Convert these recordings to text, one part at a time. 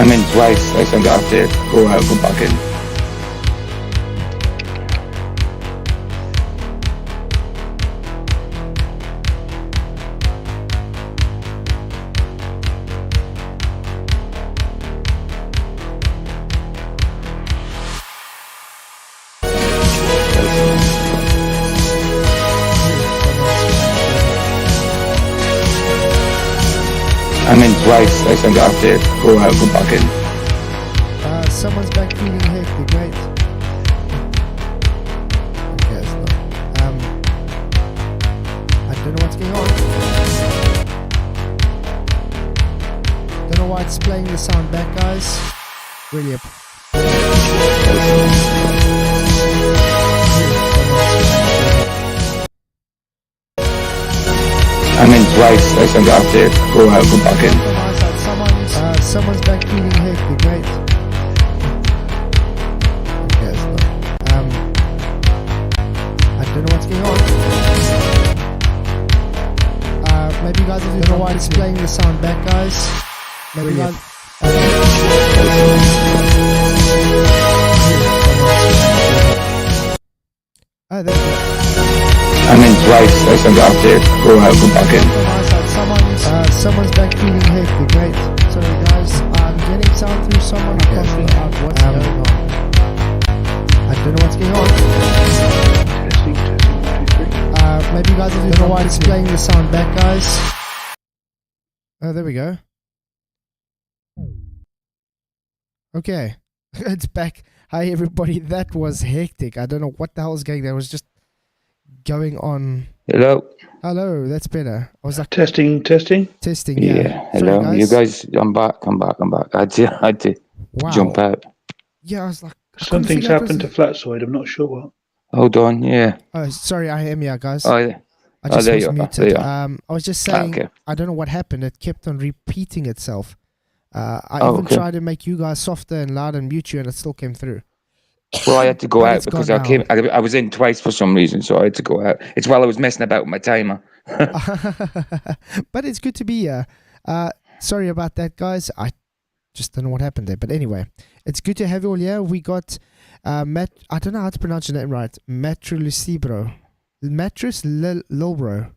I'm in twice. I think I have to go out, go back in. I'm in twice. I think I have to go out, go back in. Someone's back feeling hectic, mate. Okay, it's not. I don't know what's going on. Don't know why it's playing the sound back, guys. Really I'm in twice. I think I have to go out, go back in. Someone's back feeling hectic, mate. Okay, it's not. I don't know what's going on. Maybe you guys don't know why it's playing the sound back, guys. Maybe you guys. Oh, there we go. I'm in twice. I think I have to go out, go back in. Someone's back feeling hectic, mate. Sorry, guys. I'm getting sound through someone. I can't figure out what's going on. I don't know what's going on. Testing, 1, 2, 3. Maybe you guys don't know why it's playing the sound back, guys. Oh, there we go. Okay, it's back. Hi, everybody. That was hectic. I don't know what the hell is going. There was just going on. Hello. Hello, that's better. I was like Testing. testing. Yeah. Hello. Sorry, You guys. I'm back. I had to Wow. jump out. Yeah, I was like, I couldn't Something's figure out happened to Flatzoid. I'm not sure what. Hold on. Yeah. Oh, sorry, I am here, guys. Oh, I just there was you are. muted. There you are. I was just saying, okay. I don't know what happened. It kept on repeating itself. I Oh, even okay. tried to make you guys softer and louder and mute you, and it still came through. Well, I had to go But out it's because gone I was in twice for some reason, so I had to go out. It's while I was messing about with my timer. But it's good to be here. Sorry about that, guys. I just don't know what happened there. But anyway, it's good to have you all here. We got I don't know how to pronounce your name right. matruslilbro. matruslilbro.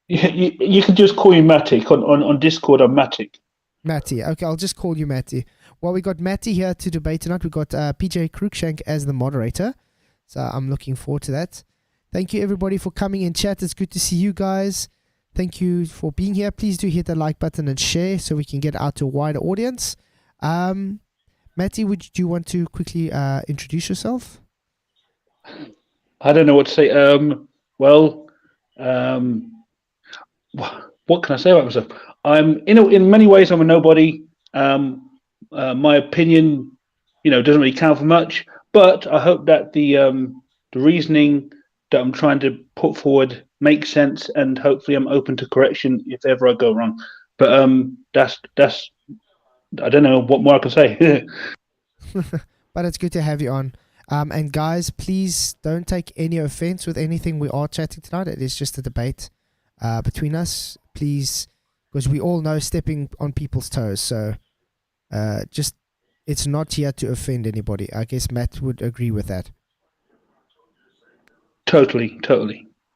You can just call me Matic. On Discord, I'm Matic. Matty. Okay, I'll just call you Matty. Well, we got Matty here to debate tonight. We got PJ Cruikshank as the moderator. So I'm looking forward to that. Thank you, everybody, for coming in chat. It's good to see you guys. Thank you for being here. Please do hit the like button and share so we can get out to a wider audience. Matty, do you want to quickly introduce yourself? I don't know what to say. What can I say about myself? I'm in many ways I'm a nobody. My opinion, doesn't really count for much. But I hope that the reasoning that I'm trying to put forward makes sense, and hopefully I'm open to correction if ever I go wrong. But that's I don't know what more I can say. But it's good to have you on. And guys, please don't take any offense with anything we are chatting tonight. It is just a debate between us. Please, because we all know stepping on people's toes. So it's not here to offend anybody. I guess Matt would agree with that. Totally.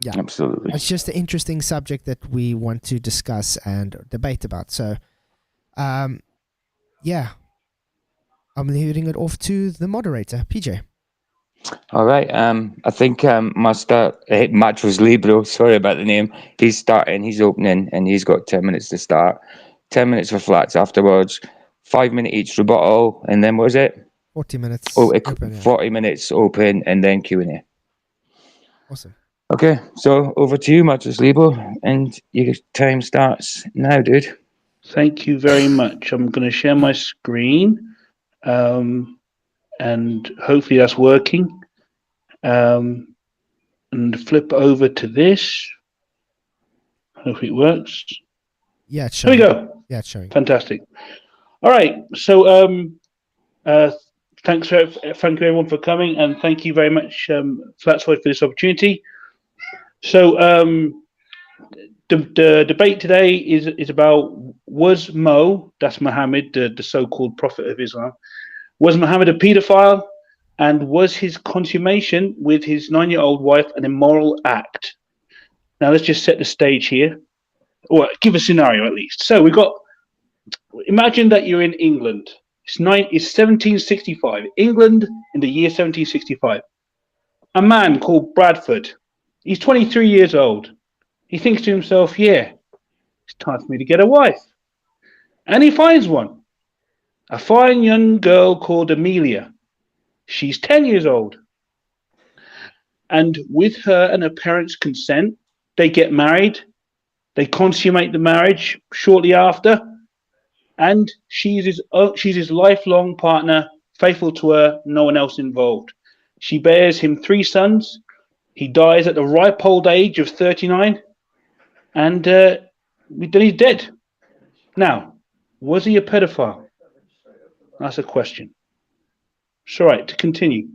Yeah, Absolutely. it's just an interesting subject that we want to discuss and debate about. So, yeah, I'm leaving it off to the moderator, PJ. All right. I think must start. matruslilbro. Sorry about the name. He's starting. He's opening, and he's got 10 minutes to start. 10 minutes for flats afterwards. 5-minute each rebuttal, and then what was it? 40 minutes. Oh, open, 40 minutes open, and then Q&A. Awesome. Okay, so over to you, matruslilbro, and your time starts now, dude. Thank you very much. I'm going to share my screen, and hopefully that's working. And flip over to this. Hopefully it works. Yeah, it's showing. Here we go. Yeah, it's showing. Fantastic. All right. So thank you everyone for coming, and thank you very much, Flatzoid, for this opportunity. So The debate today is about, was Mo, that's Mohammed, the so-called prophet of Islam, was Mohammed a paedophile, and was his consummation with his 9-year-old wife an immoral act? Now let's just set the stage here, or give a scenario at least. So imagine that you're in England. It's 1765. England in the year 1765. A man called Bradford. He's 23 years old. He thinks to himself, yeah, it's time for me to get a wife. And he finds one. A fine young girl called Amelia. She's 10 years old. And with her and her parents' consent, they get married. They consummate the marriage shortly after. And she's his lifelong partner, faithful to her, no one else involved. She bears him 3 sons. He dies at the ripe old age of 39. And then he's dead. Now, was he a pedophile? That's a question. So, right, to continue.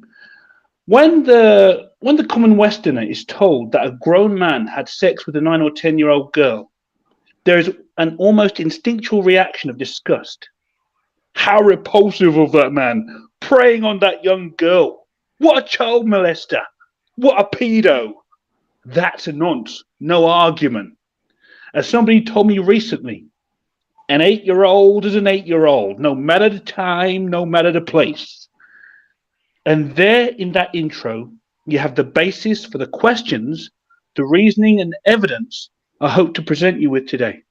When the common Westerner is told that a grown man had sex with a 9 or 10-year-old girl, there is an almost instinctual reaction of disgust. How repulsive of that man, preying on that young girl. What a child molester. What a pedo. That's a nonce, no argument. As somebody told me recently, an 8-year-old is an 8-year-old, no matter the time, no matter the place. And there in that intro, you have the basis for the questions, the reasoning and evidence I hope to present you with today.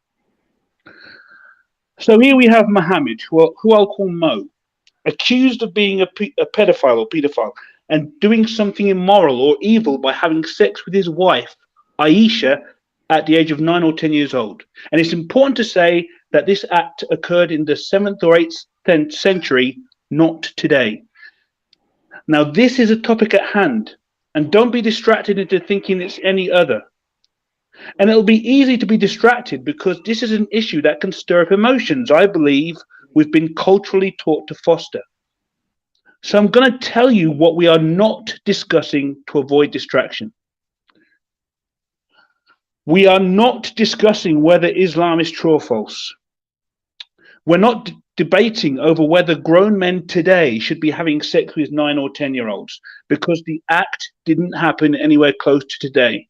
So here we have Mohammed, who I'll call Mo, accused of being a pedophile or paedophile and doing something immoral or evil by having sex with his wife, Aisha, at the age of 9 or 10 years old. And it's important to say that this act occurred in the 7th or 8th century, not today. Now, this is a topic at hand, and don't be distracted into thinking it's any other. And it'll be easy to be distracted because this is an issue that can stir up emotions, I believe we've been culturally taught to foster. So I'm going to tell you what we are not discussing to avoid distraction. We are not discussing whether Islam is true or false. We're not debating over whether grown men today should be having sex with 9 or 10-year-olds because the act didn't happen anywhere close to today.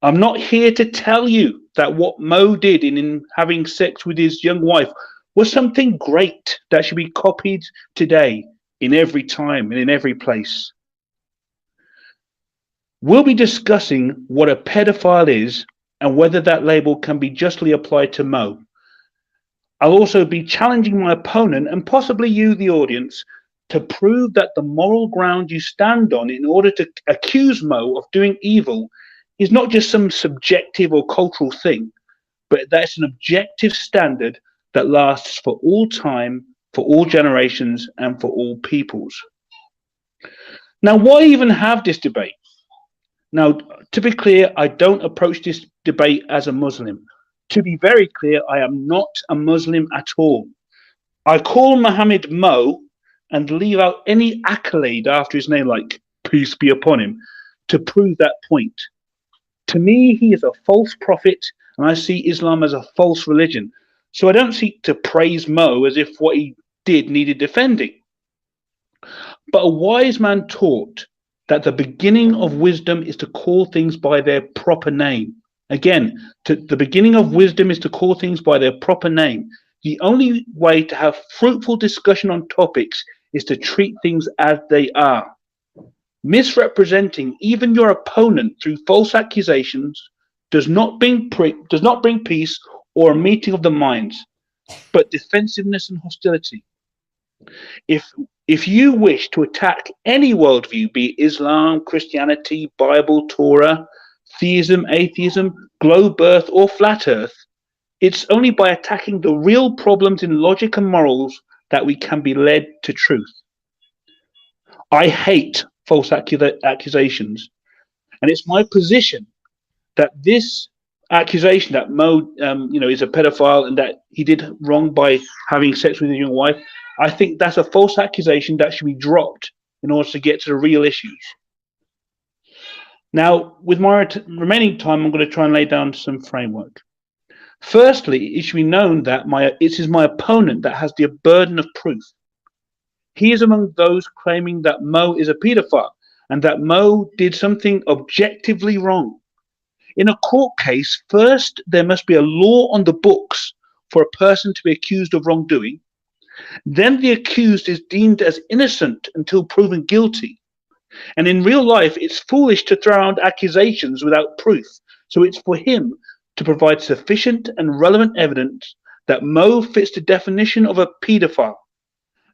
I'm not here to tell you that what Mo did in having sex with his young wife was something great that should be copied today in every time and in every place. We'll be discussing what a pedophile is and whether that label can be justly applied to Mo. I'll also be challenging my opponent and possibly you, the audience, to prove that the moral ground you stand on in order to accuse Mo of doing evil is not just some subjective or cultural thing, but that it's an objective standard that lasts for all time, for all generations, and for all peoples. Now, why even have this debate? Now, to be clear, I don't approach this debate as a Muslim. To be very clear, I am not a Muslim at all. I call Mohammed Mo and leave out any accolade after his name, like peace be upon him, to prove that point. To me, he is a false prophet, and I see Islam as a false religion. So I don't seek to praise Mo as if what he did needed defending. But a wise man taught that the beginning of wisdom is to call things by their proper name. Again, the beginning of wisdom is to call things by their proper name. The only way to have fruitful discussion on topics is to treat things as they are. Misrepresenting even your opponent through false accusations does not bring peace or a meeting of the minds, but defensiveness and hostility. If you wish to attack any worldview, be it Islam, Christianity, Bible, Torah, theism, atheism, globe earth, or flat earth, it's only by attacking the real problems in logic and morals that we can be led to truth. I hate false accusations, and it's my position that this accusation that Mo, is a pedophile and that he did wrong by having sex with his young wife, I think that's a false accusation that should be dropped in order to get to the real issues. Now, with my remaining time, I'm going to try and lay down some framework. Firstly, it should be known that it is my opponent that has the burden of proof. He is among those claiming that Mo is a paedophile and that Mo did something objectively wrong. In a court case, first there must be a law on the books for a person to be accused of wrongdoing. Then the accused is deemed as innocent until proven guilty. And in real life, it's foolish to throw out accusations without proof. So it's for him to provide sufficient and relevant evidence that Mo fits the definition of a paedophile,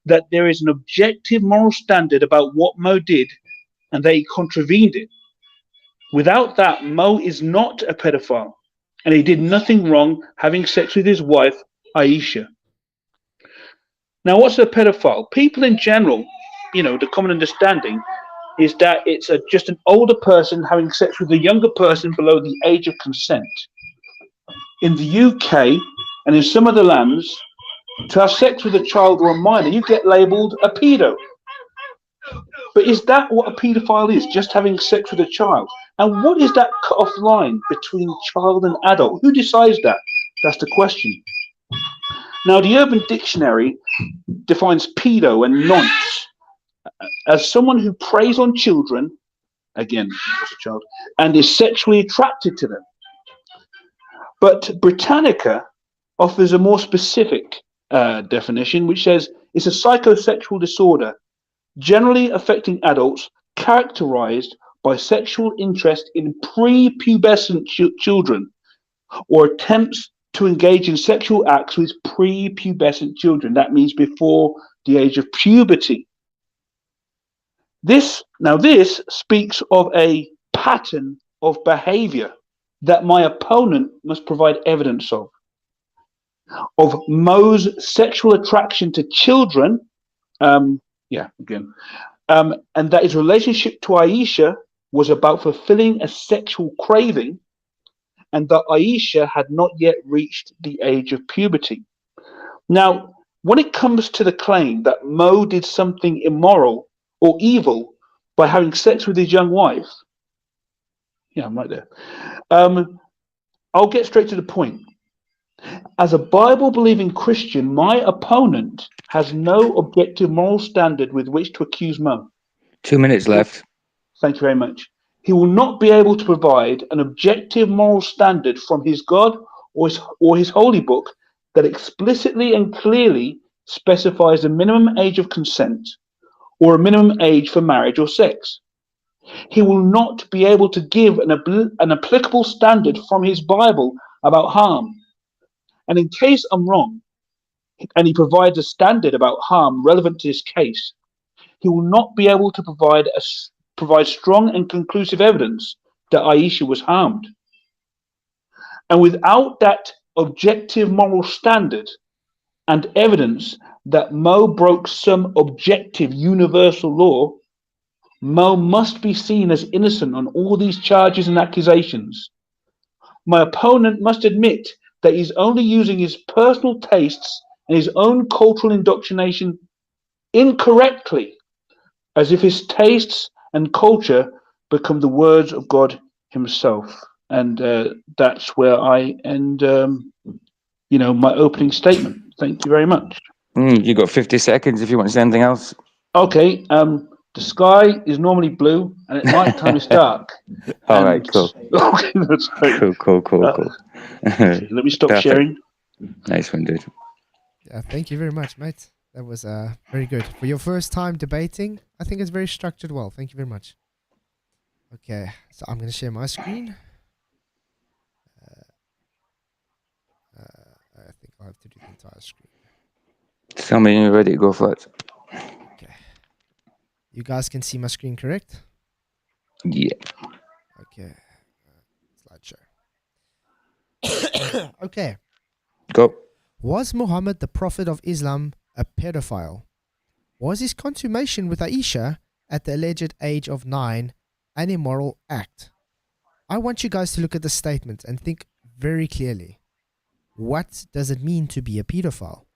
that there is an objective moral standard about what Mo did and that he contravened it. Without that, Mo is not a pedophile and he did nothing wrong having sex with his wife, Aisha. Now, what's a pedophile? People in general, the common understanding is that it's just an older person having sex with a younger person below the age of consent. In the UK and in some other lands, to have sex with a child or a minor, you get labelled a pedo. But is that what a paedophile is? Just having sex with a child? And what is that cut-off line between child and adult? Who decides that? That's the question. Now, the Urban Dictionary defines pedo and nonce as someone who preys on children, again, as a child, and is sexually attracted to them. But Britannica offers a more specific definition, which says it's a psychosexual disorder generally affecting adults characterized by sexual interest in prepubescent children or attempts to engage in sexual acts with prepubescent children. That means before the age of puberty. This speaks of a pattern of behavior that my opponent must provide evidence of Mo's sexual attraction to children, and that his relationship to Aisha was about fulfilling a sexual craving, and that Aisha had not yet reached the age of puberty. Now, when it comes to the claim that Mo did something immoral or evil by having sex with his young wife, I'm right there. I'll get straight to the point. As a Bible-believing Christian, my opponent has no objective moral standard with which to accuse Mo. 2 minutes left. Thank you very much. He will not be able to provide an objective moral standard from his God or his holy book that explicitly and clearly specifies a minimum age of consent or a minimum age for marriage or sex. He will not be able to give an applicable standard from his Bible about harm. And in case I'm wrong, and he provides a standard about harm relevant to this case, he will not be able to provide strong and conclusive evidence that Aisha was harmed. And without that objective moral standard and evidence that Mo broke some objective universal law, Mo must be seen as innocent on all these charges and accusations. My opponent must admit that he's only using his personal tastes and his own cultural indoctrination incorrectly, as if his tastes and culture become the words of God himself. And that's where I end, my opening statement. Thank you very much. You got 50 seconds if you want to say anything else. Okay. The sky is normally blue, and at night time it's dark. All right, cool. Okay, that's great. Cool. Let me stop Perfect. sharing. Nice one, dude. Yeah, thank you very much, mate. That was very good. For your first time debating, I think it's very structured well. Thank you very much. Okay, so I'm going to share my screen. I think I'll have to do the entire screen. Tell me when you're ready to go for it. Okay. You guys can see my screen, correct? Yeah. Okay. Slideshow. Okay. Go. Was Muhammad, the Prophet of Islam, a pedophile? Was his consummation with Aisha at the alleged age of 9 an immoral act? I want you guys to look at the statement and think very clearly. What does it mean to be a pedophile?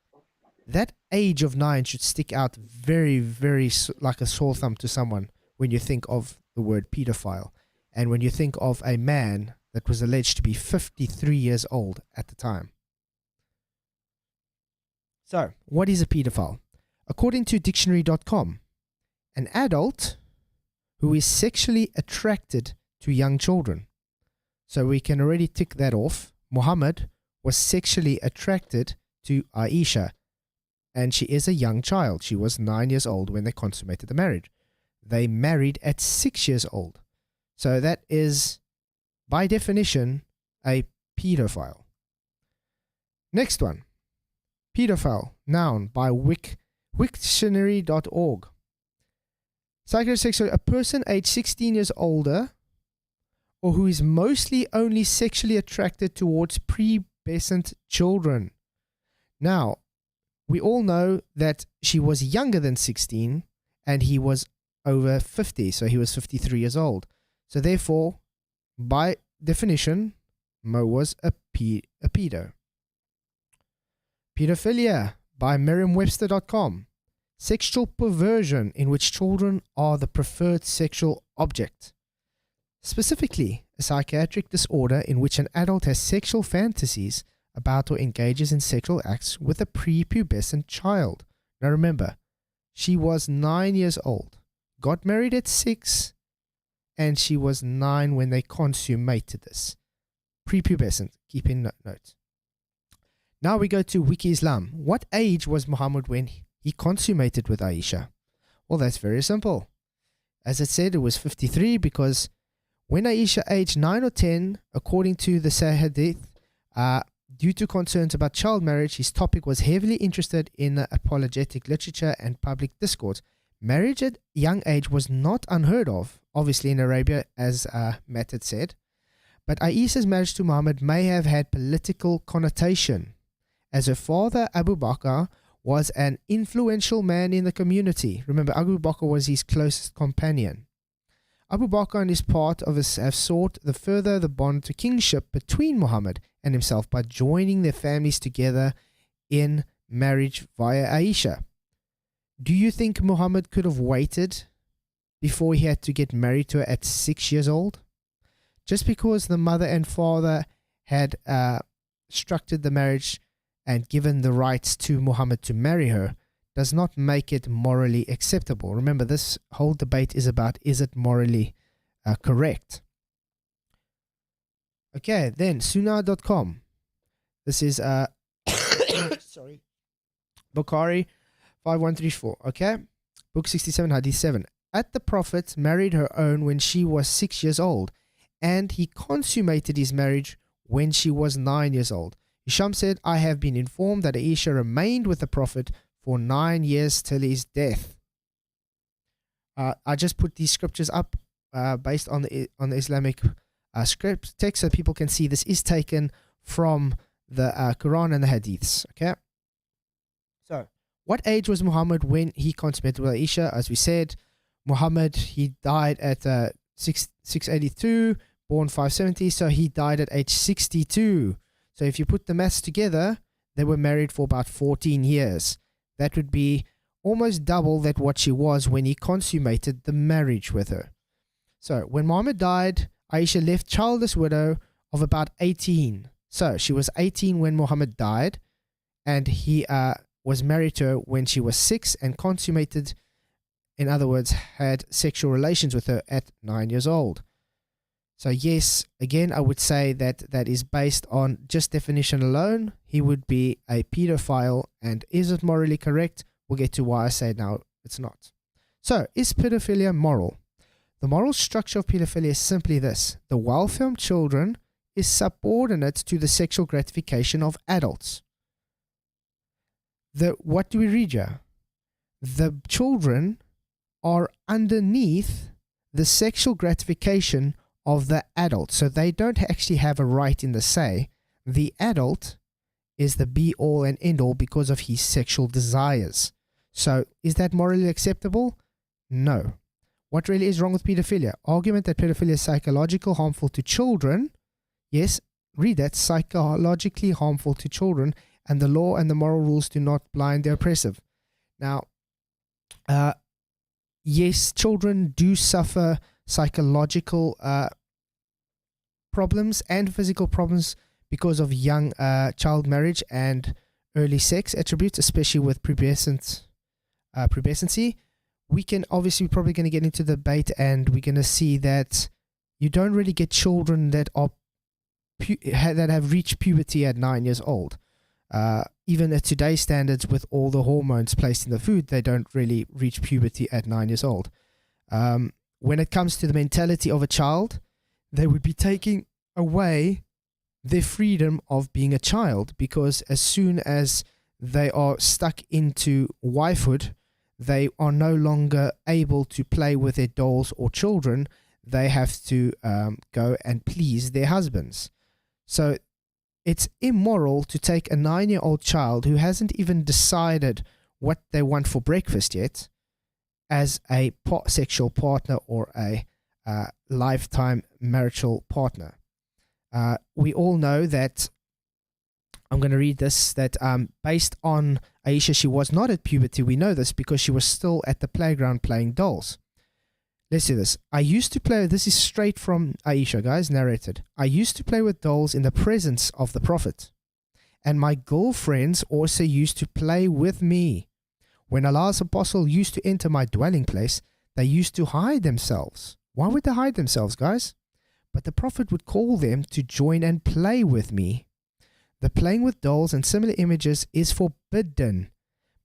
That age of 9 should stick out very, very like a sore thumb to someone when you think of the word pedophile. And when you think of a man that was alleged to be 53 years old at the time. So, what is a pedophile? According to dictionary.com, an adult who is sexually attracted to young children. So we can already tick that off. Mohammed was sexually attracted to Aisha, and she is a young child. She was 9 years old when they consummated the marriage. They married at 6 years old. So that is, by definition, a pedophile. Next one. Pedophile, noun, by Wiktionary.org. Psychosexual, a person aged 16 years older or who is mostly only sexually attracted towards prepubescent children. Now, we all know that she was younger than 16 and he was over 50, so he was 53 years old. So therefore, by definition, Mo was a pedo. Pedophilia, by Merriam-Webster.com. Sexual perversion in which children are the preferred sexual object. Specifically, a psychiatric disorder in which an adult has sexual fantasies about or engages in sexual acts with a prepubescent child. Now remember, she was 9 years old, got married at 6, and she was 9 when they consummated this. Prepubescent, keep in note. Now we go to Wiki Islam. What age was Muhammad when he consummated with Aisha? Well, that's very simple. As it said, it was 53 because when Aisha aged 9 or 10, according to the Sahih, due to concerns about child marriage, his topic was heavily interested in apologetic literature and public discourse. Marriage at young age was not unheard of, obviously in Arabia, as Matt had said. But Aisha's marriage to Muhammad may have had political connotation, as her father, Abu Bakr, was an influential man in the community. Remember, Abu Bakr was his closest companion. Abu Bakr and his part of us have sought to further the bond to kingship between Muhammad and himself by joining their families together in marriage via Aisha. Do you think Muhammad could have waited before he had to get married to her at 6 years old? Just because the mother and father had structured the marriage and given the rights to Muhammad to marry her does not make it morally acceptable. Remember, this whole debate is about, is it morally correct? Okay, then Sunnah.com. This is sorry, Bukhari 5134. Okay, book 67, hadith 7. At the Prophet married her own when she was 6 years old, and he consummated his marriage when she was 9 years old. Hisham said, I have been informed that Aisha remained with the Prophet for 9 years till his death. I just put these scriptures up based on the Islamic script text so people can see this is taken from the Quran and the Hadiths. Okay. So, what age was Muhammad when he consummated with Aisha? As we said, Muhammad, he died at 682, born 570, so he died at age 62. So if you put the maths together, they were married for about 14 years. That would be almost double that what she was when he consummated the marriage with her. So when Muhammad died, Aisha left childless widow of about 18. So she was 18 when Muhammad died, and he was married to her when she was 6 and consummated, in other words, had sexual relations with her at 9 years old. So yes, again, I would say that that is based on just definition alone. He would be a pedophile. And is it morally correct? We'll get to why I say now it's not. So, is pedophilia moral? The moral structure of pedophilia is simply this. The welfare of children is subordinate to the sexual gratification of adults. What do we read here? The children are underneath the sexual gratification of the adult. So they don't actually have a right in the say. The adult is the be-all and end-all because of his sexual desires. So is that morally acceptable? No. What really is wrong with pedophilia? Argument that pedophilia is psychologically harmful to children. Yes, read that. Psychologically harmful to children, and the law and the moral rules do not blind the oppressive. Now, yes, children do suffer psychological problems and physical problems because of young child marriage and early sex attributes, especially with pubescency. We can obviously probably going to get into the debate, and we're going to see that you don't really get children that are that have reached puberty at 9 years old. Even at today's standards, with all the hormones placed in the food, they don't really reach puberty at 9 years old. When it comes to the mentality of a child, they would be taking away their freedom of being a child, because as soon as they are stuck into wifehood, they are no longer able to play with their dolls or children. They have to go and please their husbands. So it's immoral to take a 9-year-old child who hasn't even decided what they want for breakfast yet as a sexual partner or a lifetime marital partner. We all know that, I'm going to read this, that based on Aisha, she was not at puberty. We know this because she was still at the playground playing dolls. Let's do this. I used to play, this is straight from Aisha, guys, narrated. I used to play with dolls in the presence of the Prophet. And my girlfriends also used to play with me. When Allah's apostle used to enter my dwelling place, they used to hide themselves. Why would they hide themselves, guys? But the Prophet would call them to join and play with me. The playing with dolls and similar images is forbidden,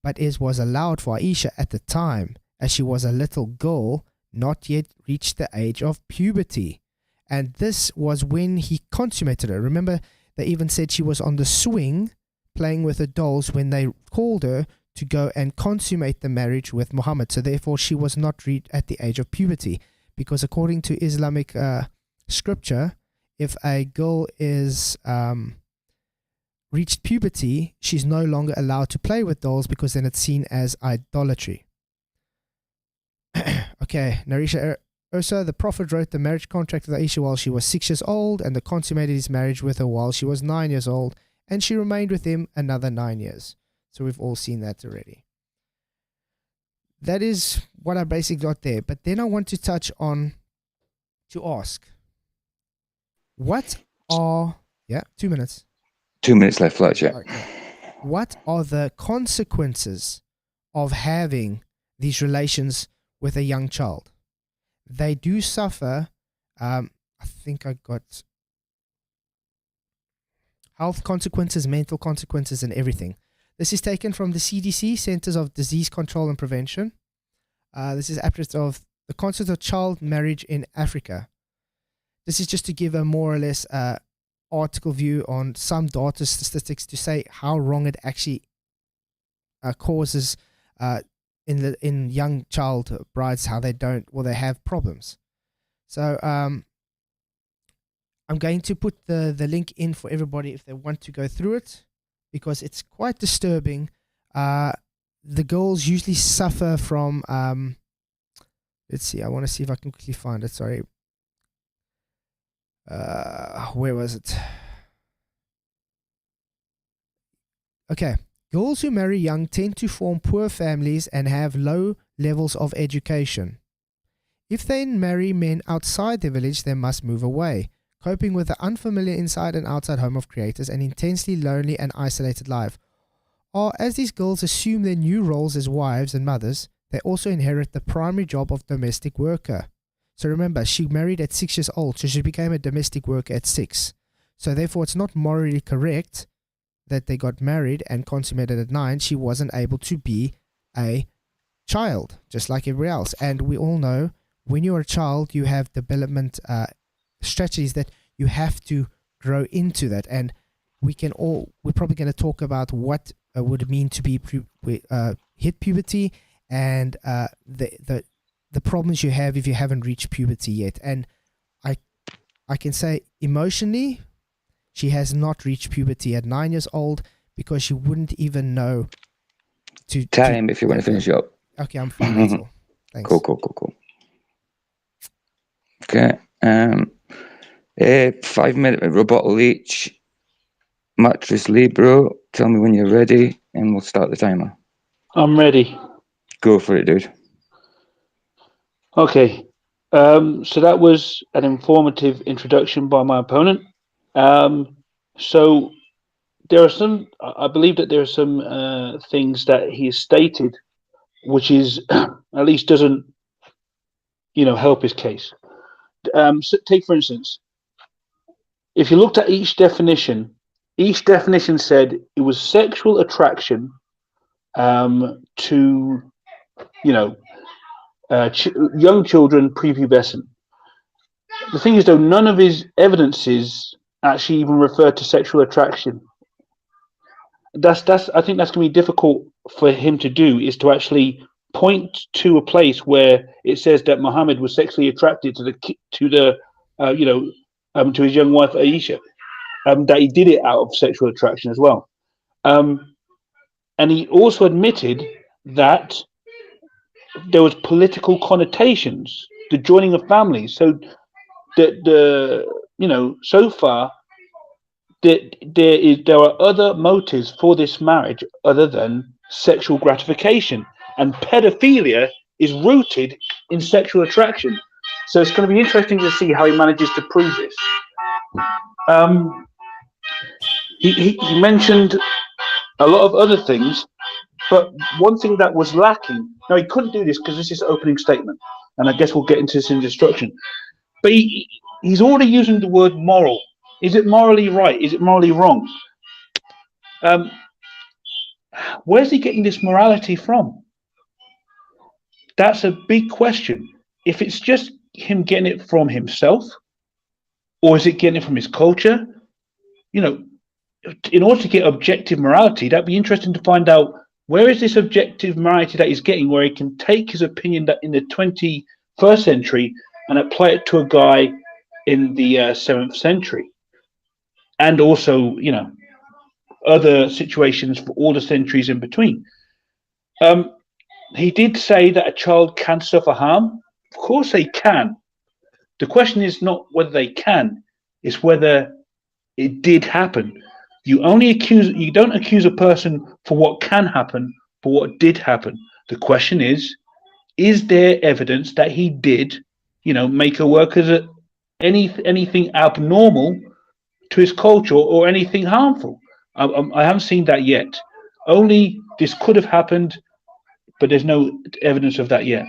but it was allowed for Aisha at the time, as she was a little girl, not yet reached the age of puberty. And this was when he consummated her. Remember, they even said she was on the swing playing with the dolls when they called her to go and consummate the marriage with Mohammed. So therefore, she was not at the age of puberty, because according to Islamic scripture, if a girl is reached puberty, she's no longer allowed to play with dolls, because then it's seen as idolatry. Okay, Narisha Ursa, the Prophet wrote the marriage contract with Aisha while she was 6 years old, and consummated his marriage with her while she was 9 years old, and she remained with him another 9 years. So we've all seen that already. That is what I basically got there. But then I want to touch on, to ask, what are, 2 minutes. 2 minutes left, Fletch, yeah. Okay. What are the consequences of having these relations with a young child? They do suffer, I think I got health consequences, mental consequences, and everything. This is taken from the CDC, Centers of Disease Control and Prevention. This is abstract of the concept of child marriage in Africa. This is just to give a more or less article view on some data statistics to say how wrong it actually causes in young child brides, how they they have problems. So I'm going to put the link in for everybody if they want to go through it, because it's quite disturbing. The girls usually suffer from let's see, I want to see if I can quickly find it, sorry. Where was it? Okay. Girls who marry young tend to form poor families and have low levels of education. If they marry men outside their village, they must move away, coping with the unfamiliar inside and outside home of creators, an intensely lonely and isolated life. Or as these girls assume their new roles as wives and mothers, they also inherit the primary job of domestic worker. So remember, she married at 6 years old, so she became a domestic worker at 6. So therefore, it's not morally correct that they got married and consummated at 9. She wasn't able to be a child, just like everybody else. And we all know, when you're a child, you have development strategies that you have to grow into that. And we're probably going to talk about what would it mean to be hit puberty, and the problems you have if you haven't reached puberty yet. And I can say emotionally, she has not reached puberty at 9 years old, because she wouldn't even know to Time if you want to finish up. Okay, I'm fine. That's all. Thanks. Cool. Okay. 5 minute rebuttal each. Matruslilbro, tell me when you're ready, and we'll start the timer. I'm ready. Go for it, dude. Okay. So that was an informative introduction by my opponent. So there are some, I believe that there are some things that he has stated, which is at least doesn't, help his case. So take for instance, if you looked at each definition said it was sexual attraction to, you know, young children prepubescent. The thing is, though, none of his evidences actually even refer to sexual attraction. That's I think that's going to be difficult for him to do, is to actually point to a place where it says that Mohammed was sexually attracted to his young wife Aisha, that he did it out of sexual attraction as well. And he also admitted that there was political connotations, the joining of families. So so far there are other motives for this marriage other than sexual gratification, and pedophilia is rooted in sexual attraction. So it's going to be interesting to see how he manages to prove this. He mentioned a lot of other things, but one thing that was lacking. Now he couldn't do this because this is an opening statement, and I guess we'll get into this in instruction. But he's already using the word moral. Is it morally right? Is it morally wrong? Where's he getting this morality from? That's a big question. If it's just him getting it from himself, or is it getting it from his culture? In order to get objective morality, that'd be interesting to find out, where is this objective morality that he's getting, where he can take his opinion that in the 21st century and apply it to a guy in the 7th century, and also other situations for all the centuries in between. He did say that a child can suffer harm. Of course they can. The question is not whether they can, it's whether it did happen. You don't accuse a person for what can happen, for what did happen. The question is there evidence that he did, make her work as anything abnormal to his culture or anything harmful? I haven't seen that yet. Only this could have happened, but there's no evidence of that yet.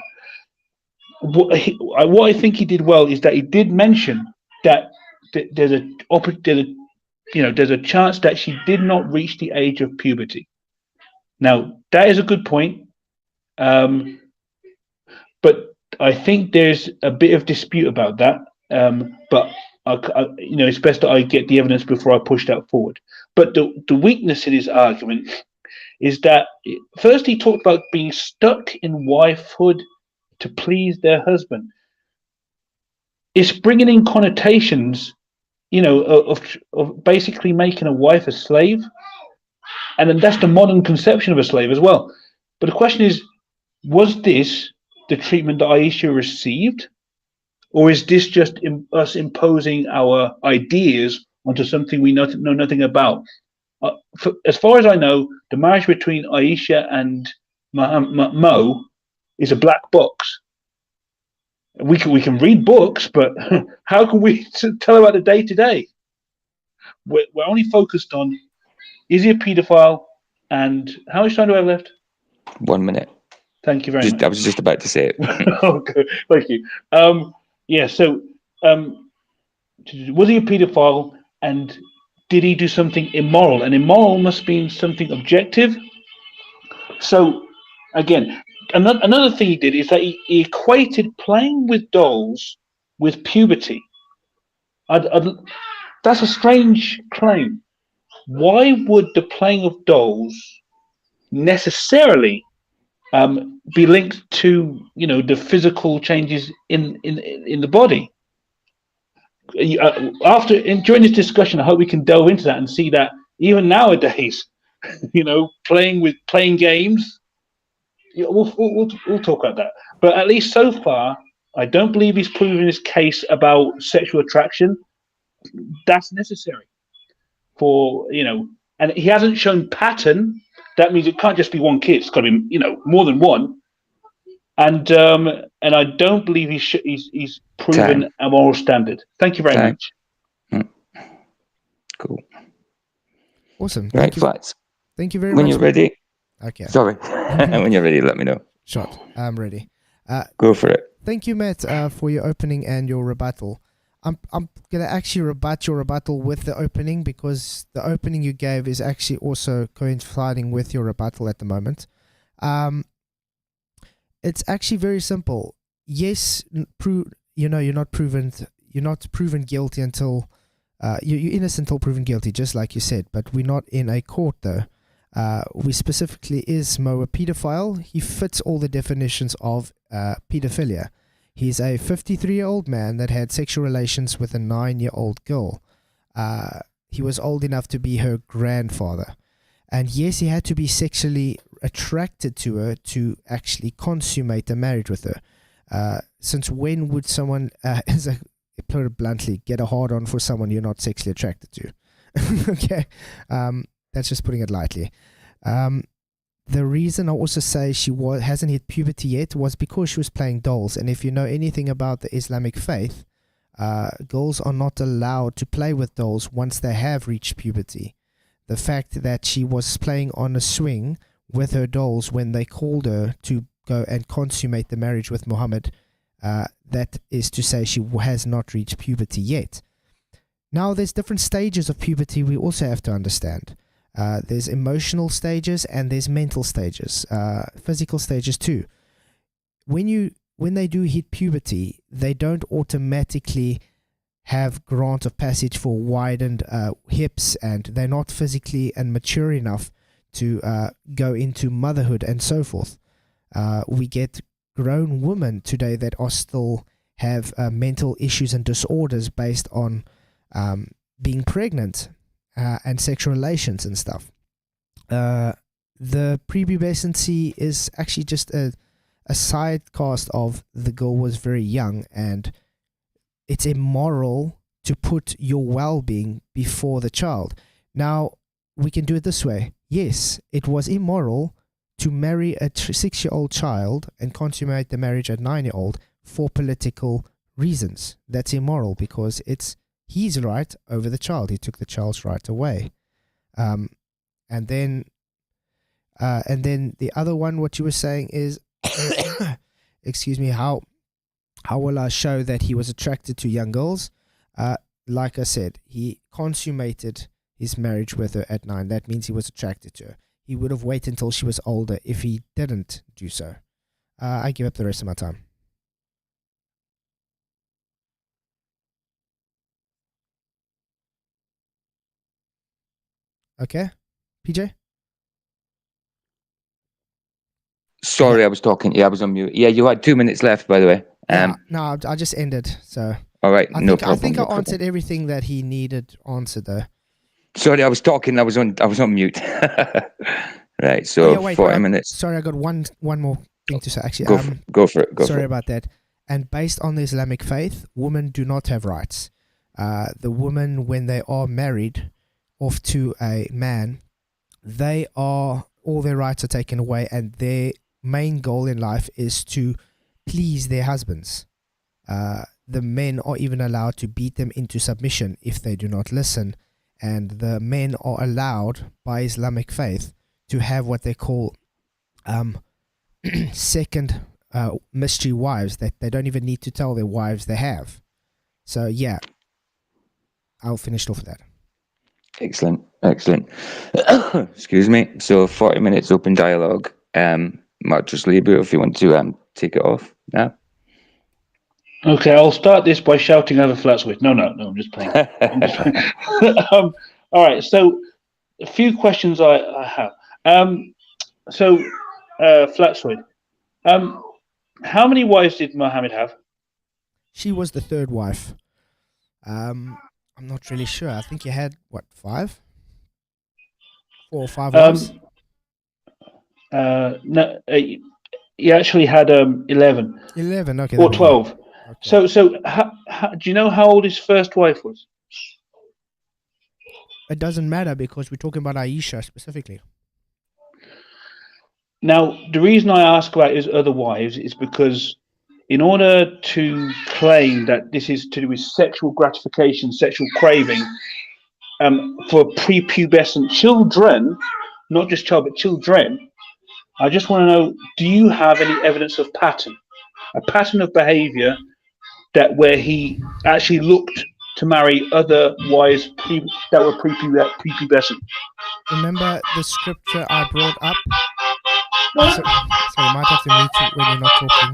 What I think he did well is that he did mention that there's a chance that she did not reach the age of puberty. Now that is a good point, but I think there's a bit of dispute about that. But it's best that I get the evidence before I push that forward. But the weakness in his argument is that first he talked about being stuck in wifehood to please their husband. It's bringing in connotations, of basically making a wife a slave, and then that's the modern conception of a slave as well. But the question is, was this the treatment that Aisha received, or is this just us imposing our ideas onto something we know nothing about? As far as I know, the marriage between Aisha and Mo is a black box. We can read books, but how can we tell about the day to day? We're only focused on, is he a paedophile, and how much time do I have left? 1 minute. Thank you very much. I was just about to say it. Okay, thank you. So was he a paedophile, and did he do something immoral? And immoral must mean something objective. So again, another thing he did is that he equated playing with dolls with puberty. That's a strange claim. Why would the playing of dolls necessarily be linked to the physical changes in the body? During this discussion, I hope we can delve into that and see that even nowadays, playing games. We'll talk about that. But at least so far, I don't believe he's proven his case about sexual attraction. That's necessary for and he hasn't shown pattern. That means it can't just be one kid. It's got to be more than one. and I don't believe he's proven Time. a moral standard. Thank you very Time. much. Cool. Awesome. Right, Flats. Thank you very When much. you're ready. Okay. Sorry. When you're ready, let me know. Shot. I'm ready. Go for it. Thank you, Matt, for your opening and your rebuttal. I'm gonna actually rebut your rebuttal with the opening, because the opening you gave is actually also coinciding with your rebuttal at the moment. It's actually very simple. Yes, you're not proven guilty until you're innocent until proven guilty, just like you said. But we're not in a court though. We specifically, is Mo a pedophile? He fits all the definitions of pedophilia. He's a 53-year-old man that had sexual relations with a 9-year-old girl. He was old enough to be her grandfather. And yes, he had to be sexually attracted to her to actually consummate a marriage with her. Since when would someone, put it bluntly, get a hard-on for someone you're not sexually attracted to? Okay, that's just putting it lightly. The reason I also say she hasn't hit puberty yet was because she was playing dolls. And if you know anything about the Islamic faith, girls are not allowed to play with dolls once they have reached puberty. The fact that she was playing on a swing with her dolls when they called her to go and consummate the marriage with Mohammed, that is to say she has not reached puberty yet. Now, there's different stages of puberty we also have to understand. There's emotional stages and there's mental stages, physical stages too. When they do hit puberty, they don't automatically have grant of passage for widened hips, and they're not physically and mature enough to go into motherhood and so forth. We get grown women today that are still have mental issues and disorders based on being pregnant and sexual relations and stuff. The prepubescency is actually just a side cast of the girl was very young, and it's immoral to put your well-being before the child. Now, we can do it this way. Yes, it was immoral to marry a 6-year-old child and consummate the marriage at 9-year-old for political reasons. That's immoral because it's his right over the child. He took the child's right away. And then the other one, what you were saying is, excuse me, how will I show that he was attracted to young girls? Like I said, he consummated his marriage with her at 9. That means he was attracted to her. He would have waited until she was older if he didn't do so. I give up the rest of my time. Okay, PJ? Sorry, I was talking. Yeah, I was on mute. Yeah, you had 2 minutes left, by the way. No, I just ended. So all right, I problem. think I answered everything that he needed answered, though. Sorry, I was talking. I was on mute. Right. So 40 minutes. Sorry, I got one more thing to say. Actually, go for it. Sorry about that. And based on the Islamic faith, women do not have rights. The women, when they are married off to a man, all their rights are taken away, and their main goal in life is to please their husbands. The men are even allowed to beat them into submission if they do not listen, and the men are allowed by Islamic faith to have what they call second mystery wives that they don't even need to tell their wives they have. So yeah, I'll finish off with that. Excellent. Excuse me. So 40 minutes open dialogue. Matruslilbro, if you want to take it off now. Okay, I'll start this by shouting over Flatzoid. No, I'm just playing. All right, so a few questions I have. Flatzoid, how many wives did Mohammed have? She was the third wife. I'm not really sure. I think he had, 5? 4 or 5 wives? No, he actually had 11. 11, okay. Or 12. Okay. So do you know how old his first wife was? It doesn't matter because we're talking about Aisha specifically. Now, the reason I ask about his other wives is because, in order to claim that this is to do with sexual gratification, sexual craving, for prepubescent children, not just child, but children, I just want to know: do you have any evidence of a pattern of behaviour that where he actually looked to marry other wives that were prepubescent? Remember the scripture I brought up? Sorry, might have to mute you when you're not talking.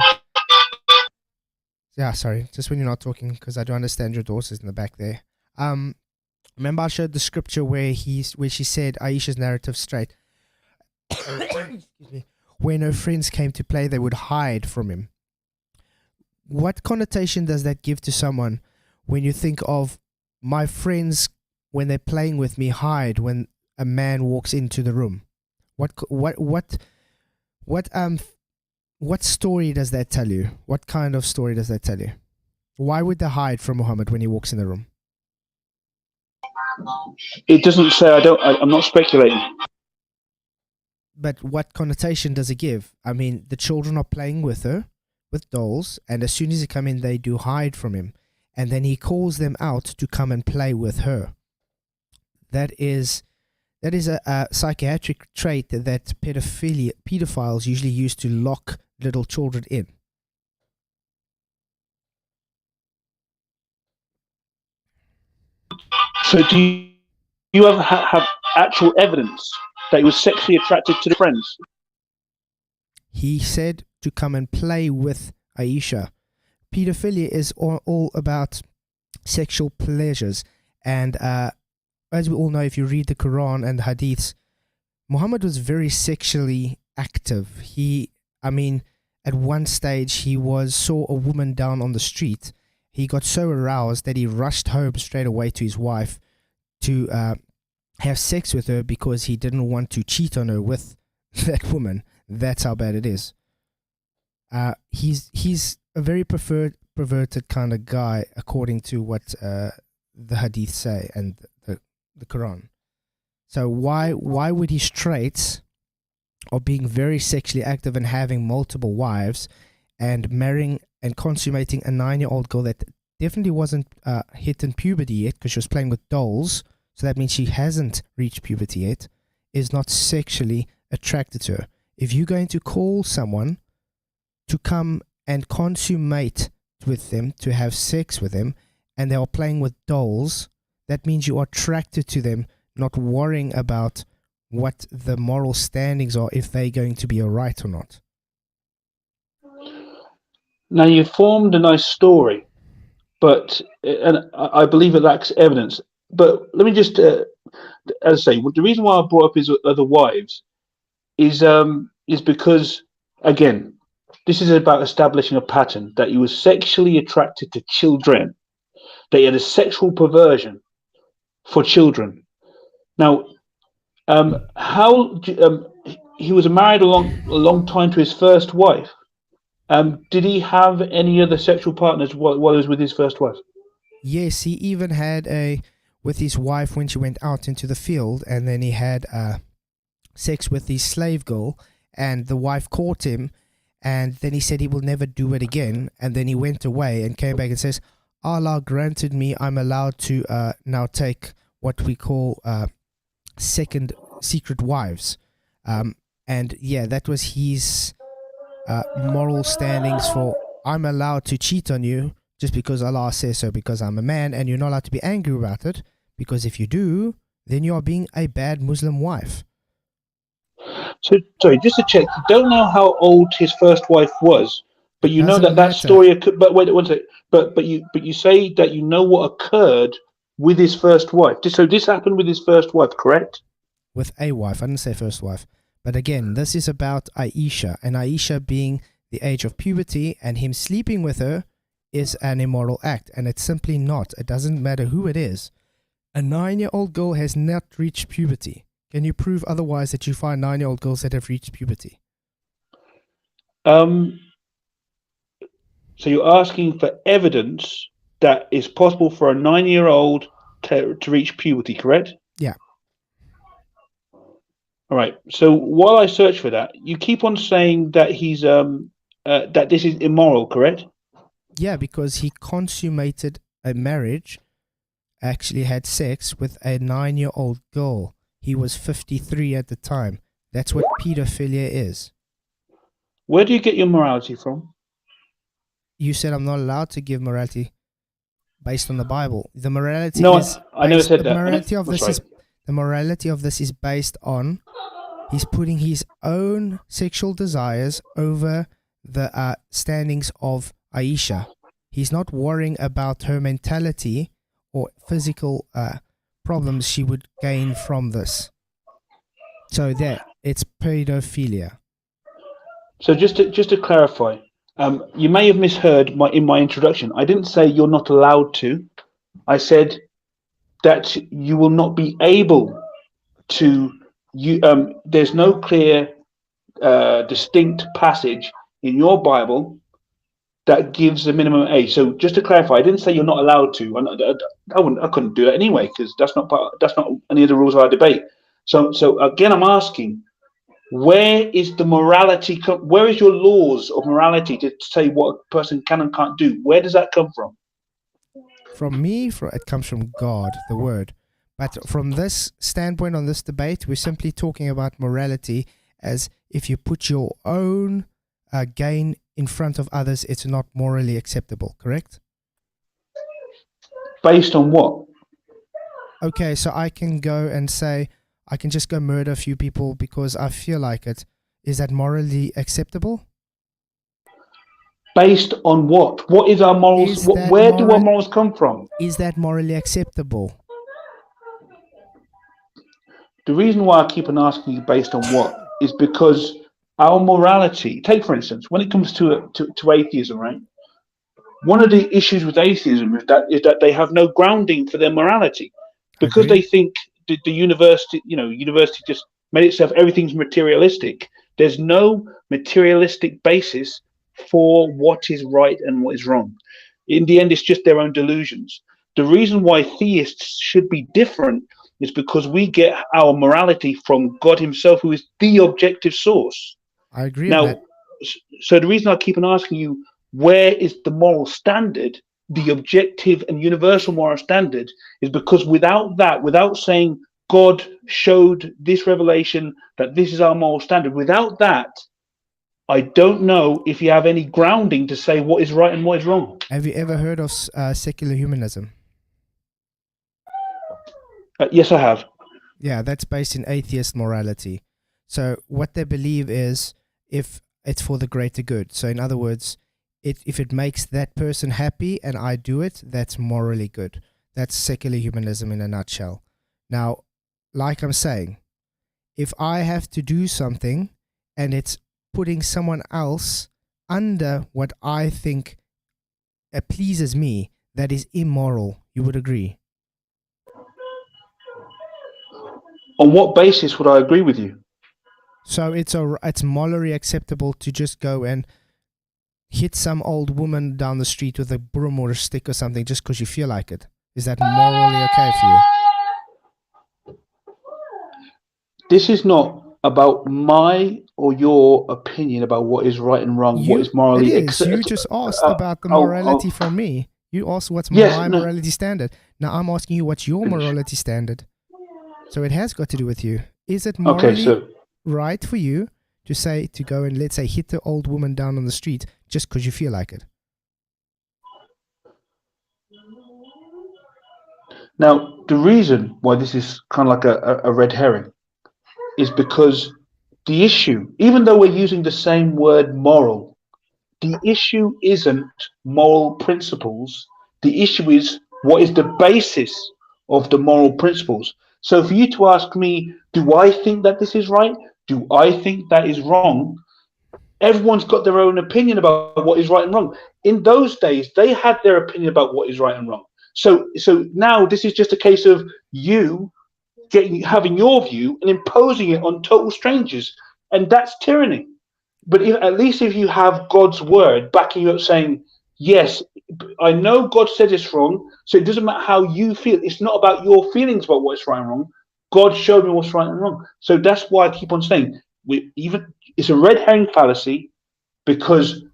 Yeah, sorry, just when you're not talking, because I don't understand your daughters in the back there. Remember I showed the scripture where she said Aisha's narrative straight. Excuse me. When her friends came to play, they would hide from him. What connotation does that give to someone when you think of my friends when they're playing with me hide when a man walks into the room? What story does that tell you? What kind of story does that tell you? Why would they hide from Mohammed when he walks in the room? It doesn't say. I'm not speculating. But what connotation does it give? I mean, the children are playing with her, with dolls, and as soon as they come in, they do hide from him. And then he calls them out to come and play with her. That is a psychiatric trait that pedophiles usually use to lock little children in. So do you have actual evidence that he was sexually attracted to the friends? He said to come and play with Aisha. Pedophilia is all about sexual pleasures. And as we all know, if you read the Quran and the Hadiths, Muhammad was very sexually active. At one stage, he saw a woman down on the street. He got so aroused that he rushed home straight away to his wife to have sex with her because he didn't want to cheat on her with that woman. That's how bad it is. He's a very perverted kind of guy, according to what the Hadith say and the Quran. So why would his traits of being very sexually active and having multiple wives and marrying and consummating a 9-year-old girl that definitely wasn't hitting puberty yet because she was playing with dolls, so that means she hasn't reached puberty yet, is not sexually attracted to her? If you're going to call someone to come and consummate with them, to have sex with them, and they are playing with dolls, that means you are attracted to them, not worrying about what the moral standings are, if they're going to be alright or not. Now, you formed a nice story, but and I believe it lacks evidence. But let me just, as I say, the reason why I brought up his other wives is because, again, this is about establishing a pattern that he was sexually attracted to children, that he had a sexual perversion for children. Now, he was married a long time to his first wife. Did he have any other sexual partners while he was with his first wife? Yes, he even had with his wife when she went out into the field, and then he had sex with his slave girl, and the wife caught him, and then he said he will never do it again, and then he went away and came back and says, Allah granted me, I'm allowed to now take what we call second secret wives. And yeah, that was his moral standings for, I'm allowed to cheat on you just because Allah says so, because I'm a man, and you're not allowed to be angry about it, because if you do, then you are being a bad Muslim wife. So, sorry, just to check, you don't know how old his first wife was, but you know that story. But wait one second. But you say that you know what occurred with his first wife. So this happened with his first wife, correct? With a wife. I didn't say first wife. But again, this is about Aisha, and Aisha being the age of puberty, and him sleeping with her is an immoral act, and it's simply not. It doesn't matter who it is. A 9-year-old girl has not reached puberty. Can you prove otherwise that you find 9-year-old girls that have reached puberty? So you're asking for evidence that it's possible for a 9-year-old to reach puberty, correct? Yeah. All right. So while I search for that, you keep on saying that he's that this is immoral, correct? Yeah, because he consummated a marriage, actually had sex with a 9-year-old girl. He was 53 at the time. That's what pedophilia is. Where do you get your morality from? You said I'm not allowed to give morality based on the Bible. The morality No, is I never based. said The that. morality of That's this right. is the morality of this is based on he's putting his own sexual desires over the standings of Aisha. He's not worrying about her mentality or physical problems she would gain from this. So that it's pedophilia. So just to clarify, you may have misheard my introduction. I didn't say you're not allowed to. I said that you will not be able to. There's no clear, distinct passage in your Bible that gives a minimum age. So just to clarify, I didn't say you're not allowed to. I couldn't do that anyway because that's not any of the rules of our debate. So again, I'm asking, where is the morality? Where is your laws of morality to say what a person can and can't do? Where does that come from? From me, it comes from God, the Word. But from this standpoint on this debate, we're simply talking about morality as if you put your own gain in front of others, it's not morally acceptable, correct? Based on what? Okay, so I can go and say, I can just go murder a few people because I feel like it. Is that morally acceptable? Based on what? What is our morals? Is that Where do our morals come from? Is that morally acceptable? The reason why I keep on asking you based on what is because our morality. Take for instance, when it comes to atheism, right? One of the issues with atheism is that they have no grounding for their morality because they Agreed. think the university just made itself everything's materialistic. There's no materialistic basis for what is right and what is wrong. In the end, it's just their own delusions. The reason why theists should be different is because we get our morality from God Himself, who is the objective source. I agree on that. Now, so the reason I keep on asking you, where is the moral standard, the objective and universal moral standard, is because without that, without saying God showed this revelation that this is our moral standard, without that, I don't know if you have any grounding to say what is right and what is wrong. Have you ever heard of secular humanism? Yes, I have. Yeah, that's based in atheist morality. So what they believe is if it's for the greater good. So in other words, if it makes that person happy and I do it, that's morally good. That's secular humanism in a nutshell. Now, like I'm saying, if I have to do something and it's putting someone else under what I think pleases me, that is immoral. You would agree? On what basis would I agree with you? So it's morally acceptable to just go and hit some old woman down the street with a broom or a stick or something just because you feel like it. Is that morally okay for you? This is not about my or your opinion about what is right and wrong, what is morally acceptable. You just asked about the morality from me. You asked what's my morality standard. Now I'm asking you what's your morality standard. So it has got to do with you. Is it morally right for you to go and, let's say, hit the old woman down on the street just because you feel like it? Now, the reason why this is kind of like a red herring is because the issue, even though we're using the same word moral, the issue isn't moral principles. The issue is what is the basis of the moral principles. So for you to ask me, do I think that this is right? Do I think that is wrong? Everyone's got their own opinion about what is right and wrong. In those days, they had their opinion about what is right and wrong. So now this is just a case of you having your view and imposing it on total strangers, and that's tyranny. But at least if you have God's word backing you up, saying, yes, I know God said it's wrong, so it doesn't matter how you feel. It's not about your feelings about what's right and wrong. God showed me what's right and wrong. So that's why I keep on saying it's a red herring fallacy, because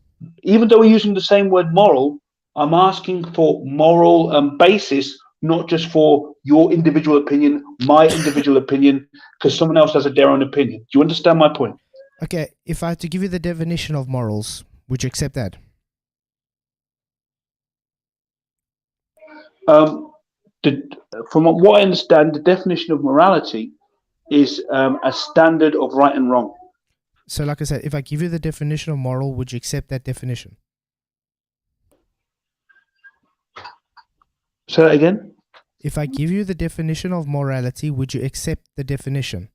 even though we're using the same word moral, I'm asking for moral basis, not just for your individual opinion, my individual opinion, because someone else has their own opinion. Do you understand my point? Okay, if I had to give you the definition of morals, would you accept that? The, from what I understand, the definition of morality is a standard of right and wrong. So, like I said, if I give you the definition of moral, would you accept that definition? Say that again? If I give you the definition of morality, would you accept the definition?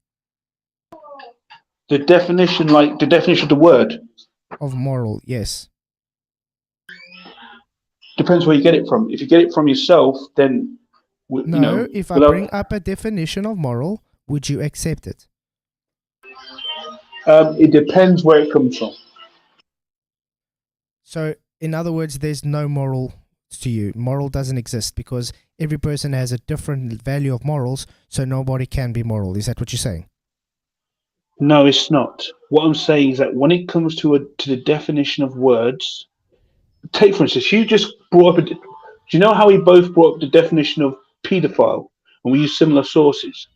The definition, like the definition of the word? Of moral, yes. Depends where you get it from. If you get it from yourself, then no. If I bring up a definition of moral, would you accept it? It depends where it comes from. So, in other words, there's no moral to you. Moral doesn't exist because every person has a different value of morals, so nobody can be moral. Is that what you're saying? No, it's not. What I'm saying is that when it comes to the definition of words, take for instance, you just brought up. Do you know how we both brought up the definition of paedophile, and we use similar sources?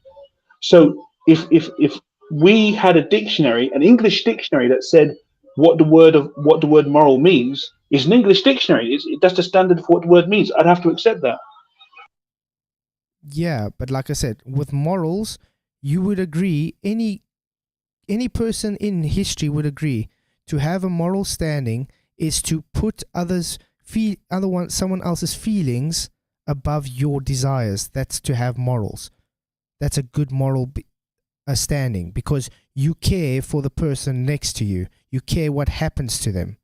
So if we had a dictionary, an English dictionary that said what the word moral means, is an English dictionary. That's the standard for what the word means. I'd have to accept that. Yeah, but like I said, with morals, you would agree, any person in history would agree, to have a moral standing is to put someone else's feelings above your desires. That's to have morals. That's a good moral standing, because you care for the person next to you. You care what happens to them.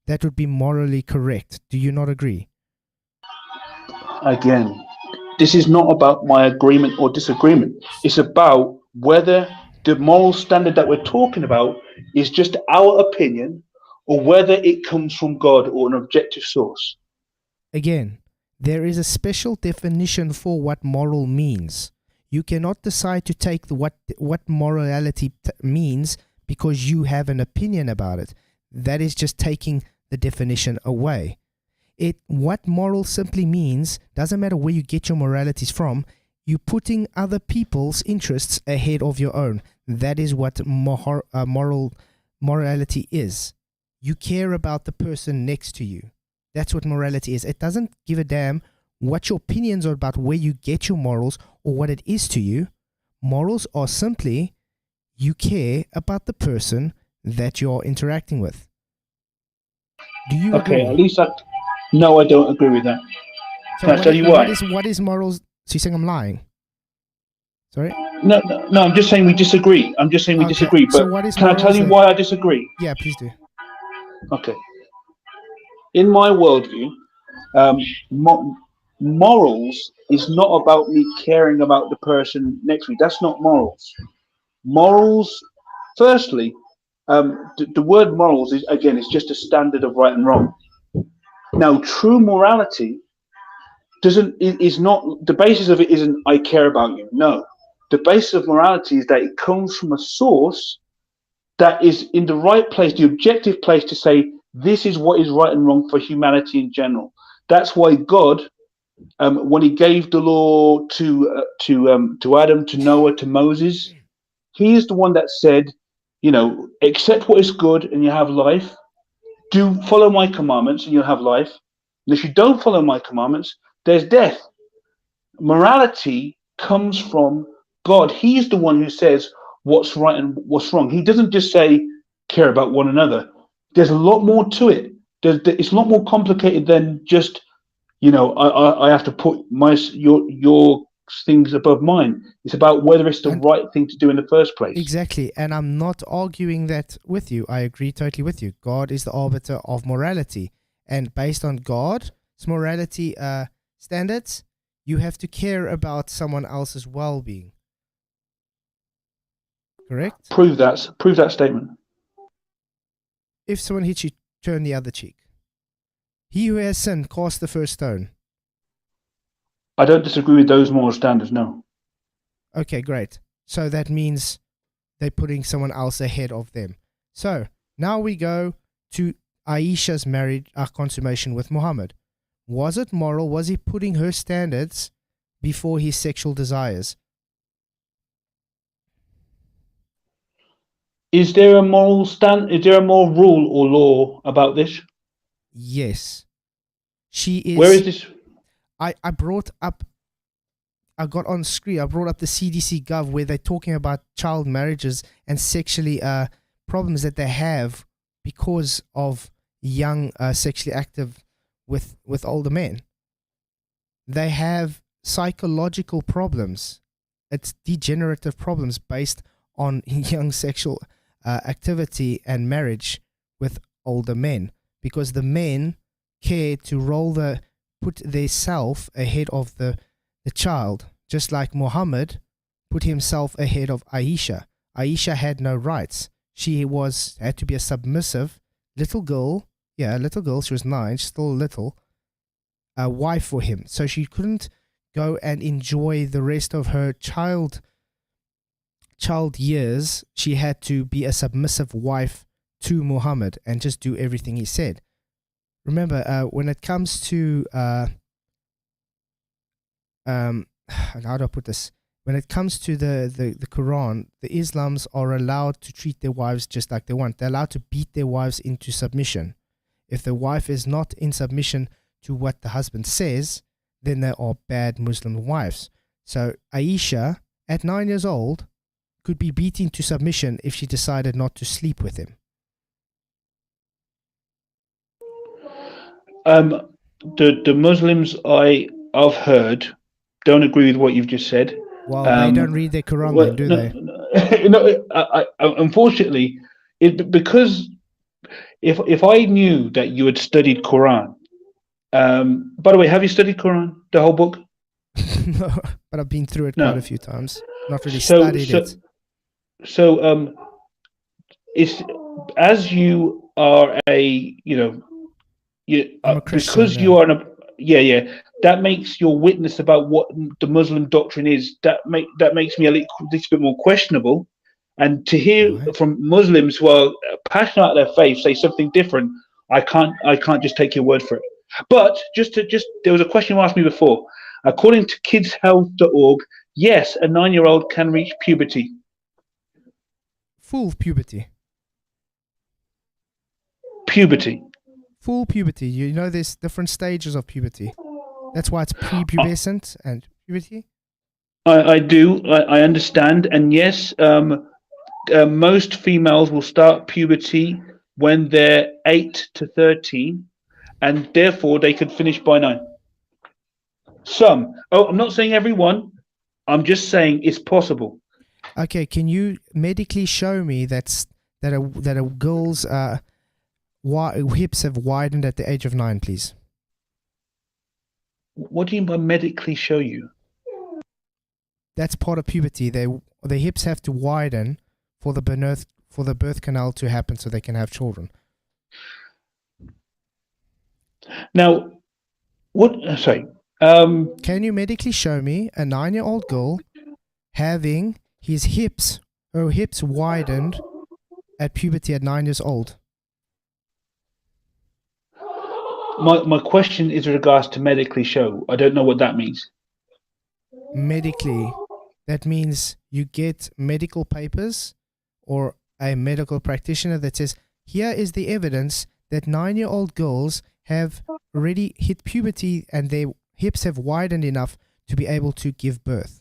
That would be morally correct. Do you not agree? Again, this is not about my agreement or disagreement. It's about whether the moral standard that we're talking about is just our opinion, or whether it comes from God or an objective source. Again, there is a special definition for what moral means. You cannot decide to take what morality means because you have an opinion about it. That is just taking the definition away. What moral simply means, doesn't matter where you get your moralities from, you're putting other people's interests ahead of your own. That is what morality is. You care about the person next to you. That's what morality is. It doesn't give a damn what your opinions are about where you get your morals or what it is to you. Morals are simply you care about the person that you're interacting with. Do you agree? At least no, I don't agree with that. So Can I tell you why? What is morals? So you're saying I'm lying? Sorry? No, I'm just saying we disagree. I'm just saying we disagree. But so what is can I tell you why I disagree? Yeah, please do. Okay. In my worldview, morals is not about me caring about the person next to me. That's not morals. Morals, firstly, the word morals is just a standard of right and wrong. Now, true morality is not, the basis of it isn't I care about you. No, the basis of morality is that it comes from a source that is in the right place, the objective place to say this is what is right and wrong for humanity in general. That's why God, when He gave the law to Adam, to Noah, to Moses, He is the one that said, accept what is good and you have life. Do follow my commandments and you'll have life. And if you don't follow my commandments, there's death. Morality comes from God. He's the one who says what's right and what's wrong. He doesn't just say care about one another. There's a lot more to it. It's a lot more complicated than just, I have to put your things above mine. It's about whether it's the right thing to do in the first place. Exactly. And I'm not arguing that with you. I agree totally with you. God is the arbiter of morality. And based on God's morality standards, you have to care about someone else's well-being. Correct? Prove that statement. If someone hits you, turn the other cheek. He who has sinned, cast the first stone. I don't disagree with those moral standards, no. Okay, great. So that means they're putting someone else ahead of them. So now we go to Aisha's marriage consummation with Mohammed. Was it moral? Was he putting her standards before his sexual desires? Is there a moral Is there a moral rule or law about this? Yes. She is. Where is this? I got on screen, I brought up the CDC Gov where they're talking about child marriages and sexually problems that they have because of young sexually active with older men. They have psychological problems. It's degenerative problems based on young sexual activity and marriage with older men, because the men care to put their self ahead of the child, just like Muhammad put himself ahead of Aisha. Aisha had no rights. She had to be a submissive little girl. Yeah, a little girl. She was 9, still little. A wife for him. So she couldn't go and enjoy the rest of her child years. She had to be a submissive wife to Muhammad and just do everything he said. Remember, when it comes to how do I put this? When it comes to the Quran, the Islams are allowed to treat their wives just like they want. They're allowed to beat their wives into submission. If the wife is not in submission to what the husband says, then they are bad Muslim wives. So Aisha, at 9 years old, could be beaten to submission if she decided not to sleep with him. The Muslims I've heard don't agree with what you've just said. Well, they don't read their Quran, then, do they? No, unfortunately, because if I knew that you had studied Quran, by the way, have you studied Quran, the whole book? No, but I've been through it quite a few times. Not really studied it. So, it's as you are I'm a Christian, because you are that makes your witness about what the Muslim doctrine is, that makes me a little bit more questionable. And to hear from Muslims who are passionate about their faith say something different, I can't just take your word for it. But there was a question you asked me before. According to kidshealth.org, yes, a 9-year-old can reach puberty. Full puberty. Full puberty. You know, there's different stages of puberty. That's why it's prepubescent and puberty. I do. I understand. And yes, most females will start puberty when they're 8 to 13, and therefore they could finish by 9. Some. I'm not saying everyone. I'm just saying it's possible. Okay, can you medically show me that a girl's hips have widened at the age of 9, please? What do you mean by medically show you? That's part of puberty. The hips have to widen for the birth canal to happen, so they can have children. Now, what? Sorry. Can you medically show me a 9-year-old girl having her hips widened at puberty at 9 years old? My question is in regards to medically show. I don't know what that means. Medically, that means you get medical papers or a medical practitioner that says, here is the evidence that 9-year-old girls have already hit puberty and their hips have widened enough to be able to give birth.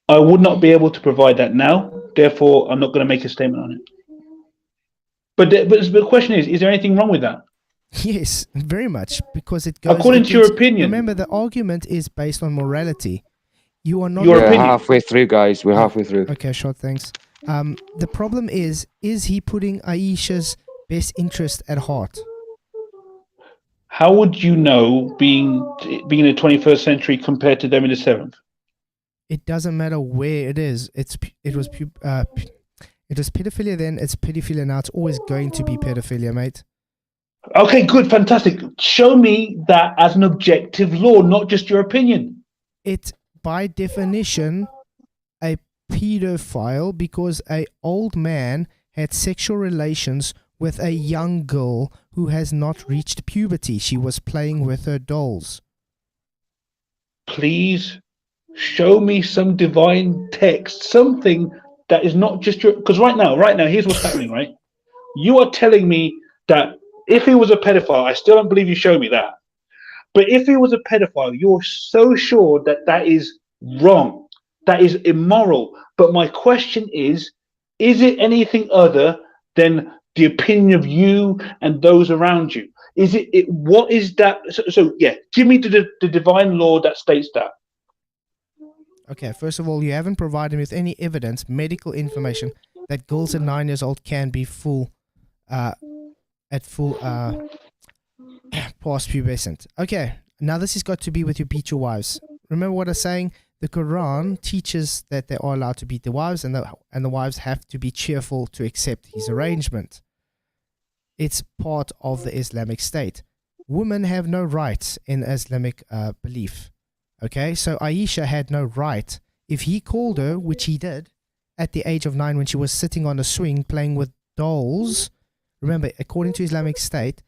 I would not be able to provide that now. Therefore, I'm not going to make a statement on it. But the question is there anything wrong with that? Yes, very much, because it goes according to your opinion. Remember, the argument is based on morality. You are not. We're halfway through, guys. We're halfway through. Okay, sure, thanks. The problem is he putting Aisha's best interest at heart? How would you know, being in the 21st century compared to them in the 7th? It doesn't matter where it is. It was pedophilia then. It's pedophilia now. It's always going to be pedophilia, mate. Okay, good, fantastic. Show me that as an objective law, not just your opinion. it by definition a pedophile because a old man had sexual relations with a young girl who has not reached puberty. She was playing with her dolls. Please show me some divine text, something that is not just your. Because right now, here's what's happening. Right, you are telling me that if he was a pedophile, I still don't believe you show me that. But if he was a pedophile, you're so sure that that is wrong, that is immoral. But my question is it anything other than the opinion of you and those around you? Is it what is that? So yeah, give me the divine law that states that. Okay, first of all, you haven't provided me with any evidence, medical information, that girls at 9 years old can be at full past pubescent. Okay, now this has got to be with you beat your wives. Remember what I was saying? The Quran teaches that they are allowed to beat their wives, and the wives have to be cheerful to accept his arrangement. It's part of the Islamic State. Women have no rights in Islamic belief. Okay, so Aisha had no right. If he called her, which he did, at the age of 9 when she was sitting on a swing playing with dolls. Remember, according to Islamic State,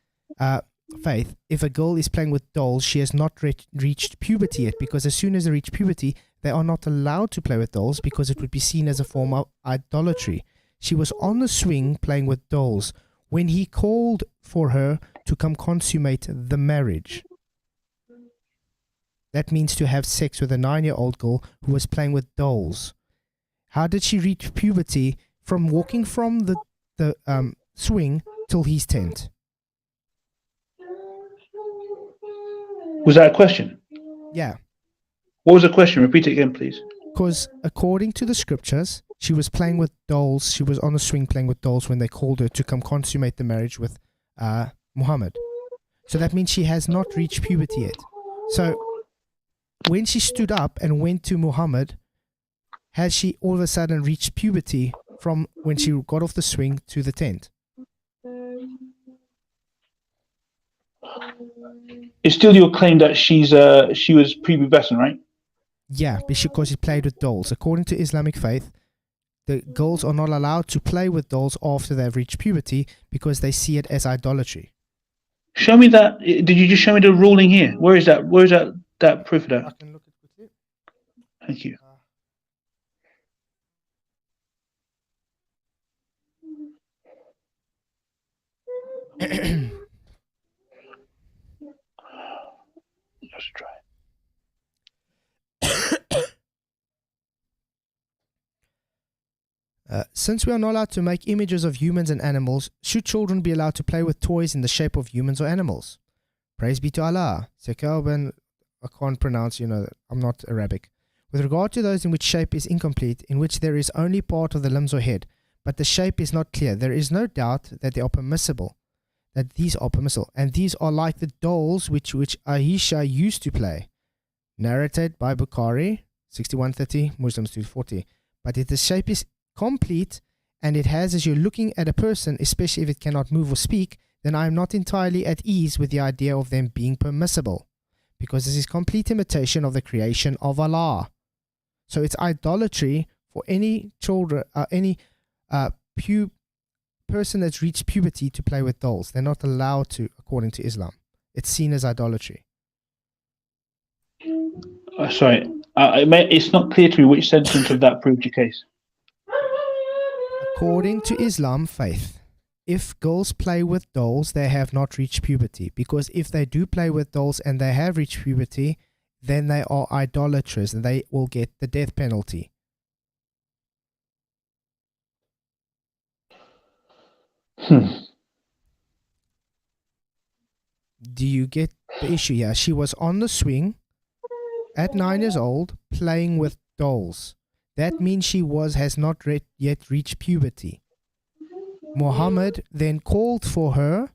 faith, if a girl is playing with dolls, she has not reached puberty yet, because as soon as they reach puberty, they are not allowed to play with dolls because it would be seen as a form of idolatry. She was on the swing playing with dolls when he called for her to come consummate the marriage. That means to have sex with a 9-year-old girl who was playing with dolls. How did she reach puberty from walking from the swing till his tent? Was that a question? Yeah. What was the question? Repeat it again, please. Because according to the scriptures, she was playing with dolls. She was on the swing playing with dolls when they called her to come consummate the marriage with Mohammed. So that means she has not reached puberty yet. So when she stood up and went to Mohammed, has she all of a sudden reached puberty from when she got off the swing to the tent? It's still your claim that she was prepubescent, right? Yeah, because she played with dolls. According to Islamic faith, the girls are not allowed to play with dolls after they've reached puberty because they see it as idolatry. Show me that. Did you just show me the ruling here? Where is that? Where is that proof of that? I can look at quickly. Thank you. Let's try. Since we are not allowed to make images of humans and animals, should children be allowed to play with toys in the shape of humans or animals? Praise be to Allah. Sekalben, I can't pronounce, I'm not Arabic. With regard to those in which shape is incomplete, in which there is only part of the limbs or head, but the shape is not clear, there is no doubt that they are permissible, that these are permissible, and these are like the dolls which Aisha used to play. Narrated by Bukhari, 6130, Muslims 240. But if the shape is complete, and it has, as you're looking at a person, especially if it cannot move or speak, then I am not entirely at ease with the idea of them being permissible, because this is complete imitation of the creation of Allah. So it's idolatry for any children, person that's reached puberty to play with dolls. They're not allowed to, according to Islam. It's seen as idolatry. Sorry, it's not clear to me which sentence of that proved your case. According to Islam faith, if girls play with dolls, they have not reached puberty. Because if they do play with dolls and they have reached puberty, then they are idolaters and they will get the death penalty. Do you get the issue here? She was on the swing at 9 years old playing with dolls. That means she has not yet reached puberty. Muhammad then called for her.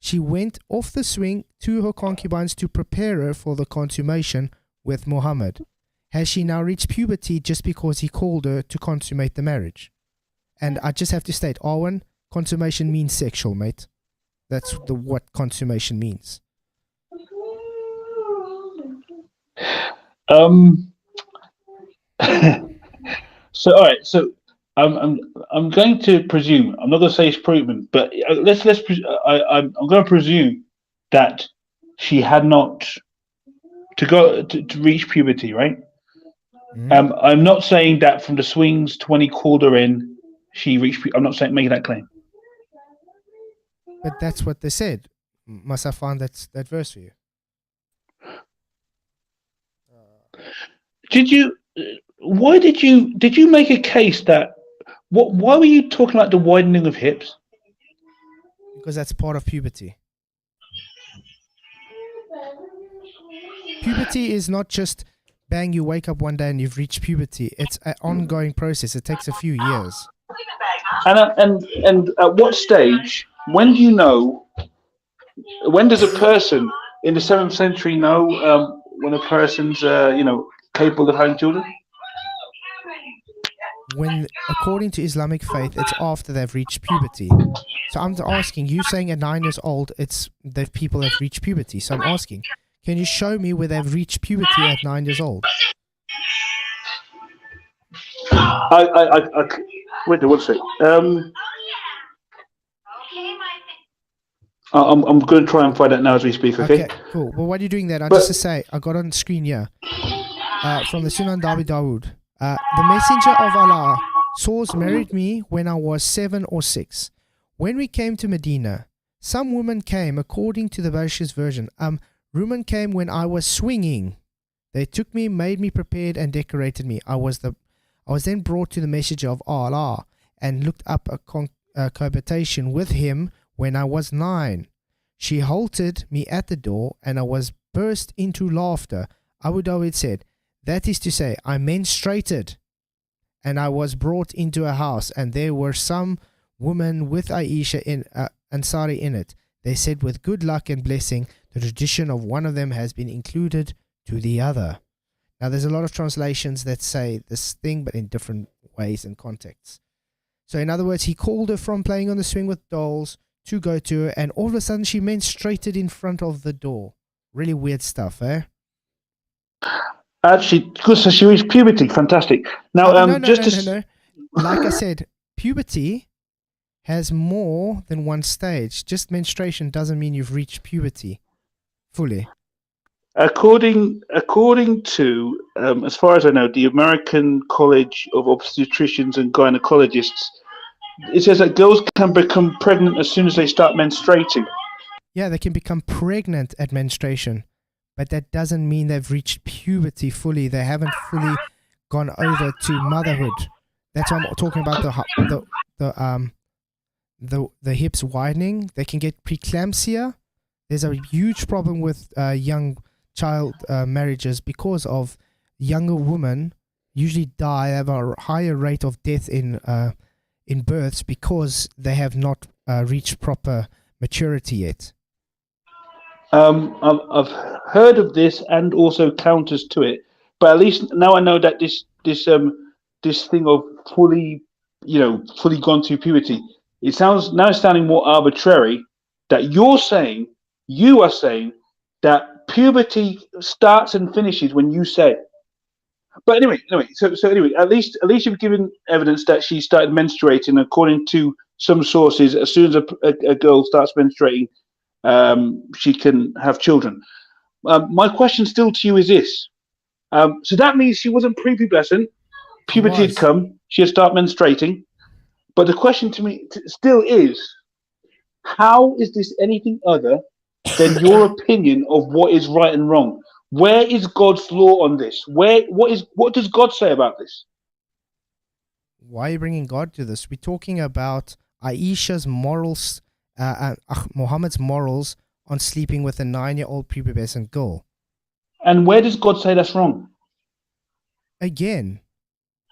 She went off the swing to her concubines to prepare her for the consummation with Muhammad. Has she now reached puberty just because he called her to consummate the marriage? And I just have to state, Arwen, consummation means sexual, mate. That's what consummation means. Um. So all right. So I'm going to presume. I'm not going to say it's proven, but I'm going to presume that she had not to reach puberty, right? I'm not saying that from the swings to when he called her in, she reached. I'm not saying making that claim. But that's what they said. Must I find that verse for you? Did you? Why did you make a case that? What? Why were you talking about the widening of hips? Because that's part of puberty. Puberty is not just bang, you wake up one day and you've reached puberty. It's an ongoing process. It takes a few years. And at what stage? When do you know? When does a person in the 7th century know when a person's capable of having children? When, according to Islamic faith, it's after they've reached puberty. So I'm asking, you saying at 9 years old, it's that people have reached puberty. So I'm asking, can you show me where they've reached puberty at 9 years old? Wait, what's it? I'm going to try and find out now as we speak. Okay. Cool. Well, while you're doing that, just to say, I got on screen here from the Sunan Dabi Dawood. The messenger of Allah married me when I was 7 or 6. When we came to Medina, some woman came, according to the Barish's version. Woman came when I was swinging. They took me, made me prepared, and decorated me. I was then brought to the messenger of Allah and looked up a cohabitation with him when I was 9. She halted me at the door, and I was burst into laughter. Abu Dawud said, that is to say, I menstruated, and I was brought into a house, and there were some women with Aisha Ansari in it. They said, with good luck and blessing, the tradition of one of them has been included to the other. Now, there's a lot of translations that say this thing, but in different ways and contexts. So, in other words, he called her from playing on the swing with dolls to go to her, and all of a sudden she menstruated in front of the door. Really weird stuff, eh? Actually, so she reached puberty. Fantastic. Now, no. Like I said, puberty has more than one stage. Just menstruation doesn't mean you've reached puberty fully. According to, as far as I know, the American College of Obstetricians and Gynecologists, it says that girls can become pregnant as soon as they start menstruating. Yeah, they can become pregnant at menstruation, but that doesn't mean they've reached puberty fully. They haven't fully gone over to motherhood. That's why I'm talking about the hips widening. They can get preeclampsia. There's a huge problem with young child marriages because of younger women usually die, have a higher rate of death in births because they have not reached proper maturity yet. I've heard of this and also counters to it, but at least now I know that this thing of fully gone through puberty, it's sounding more arbitrary. That you are saying that puberty starts and finishes when you say. But anyway, at least you've given evidence that she started menstruating. According to some sources, as soon as a girl starts menstruating, she can have children. My question still to you is this: so that means she wasn't prepubescent. Puberty had come. She had started menstruating. But the question to me still is: how is this anything other than your opinion of what is right and wrong? Where is God's law on this? What does God say about this? Why are you bringing God to this? We're talking about Aisha's morals, Mohammed's morals on sleeping with a 9-year-old prepubescent girl. And where does God say that's wrong? Again,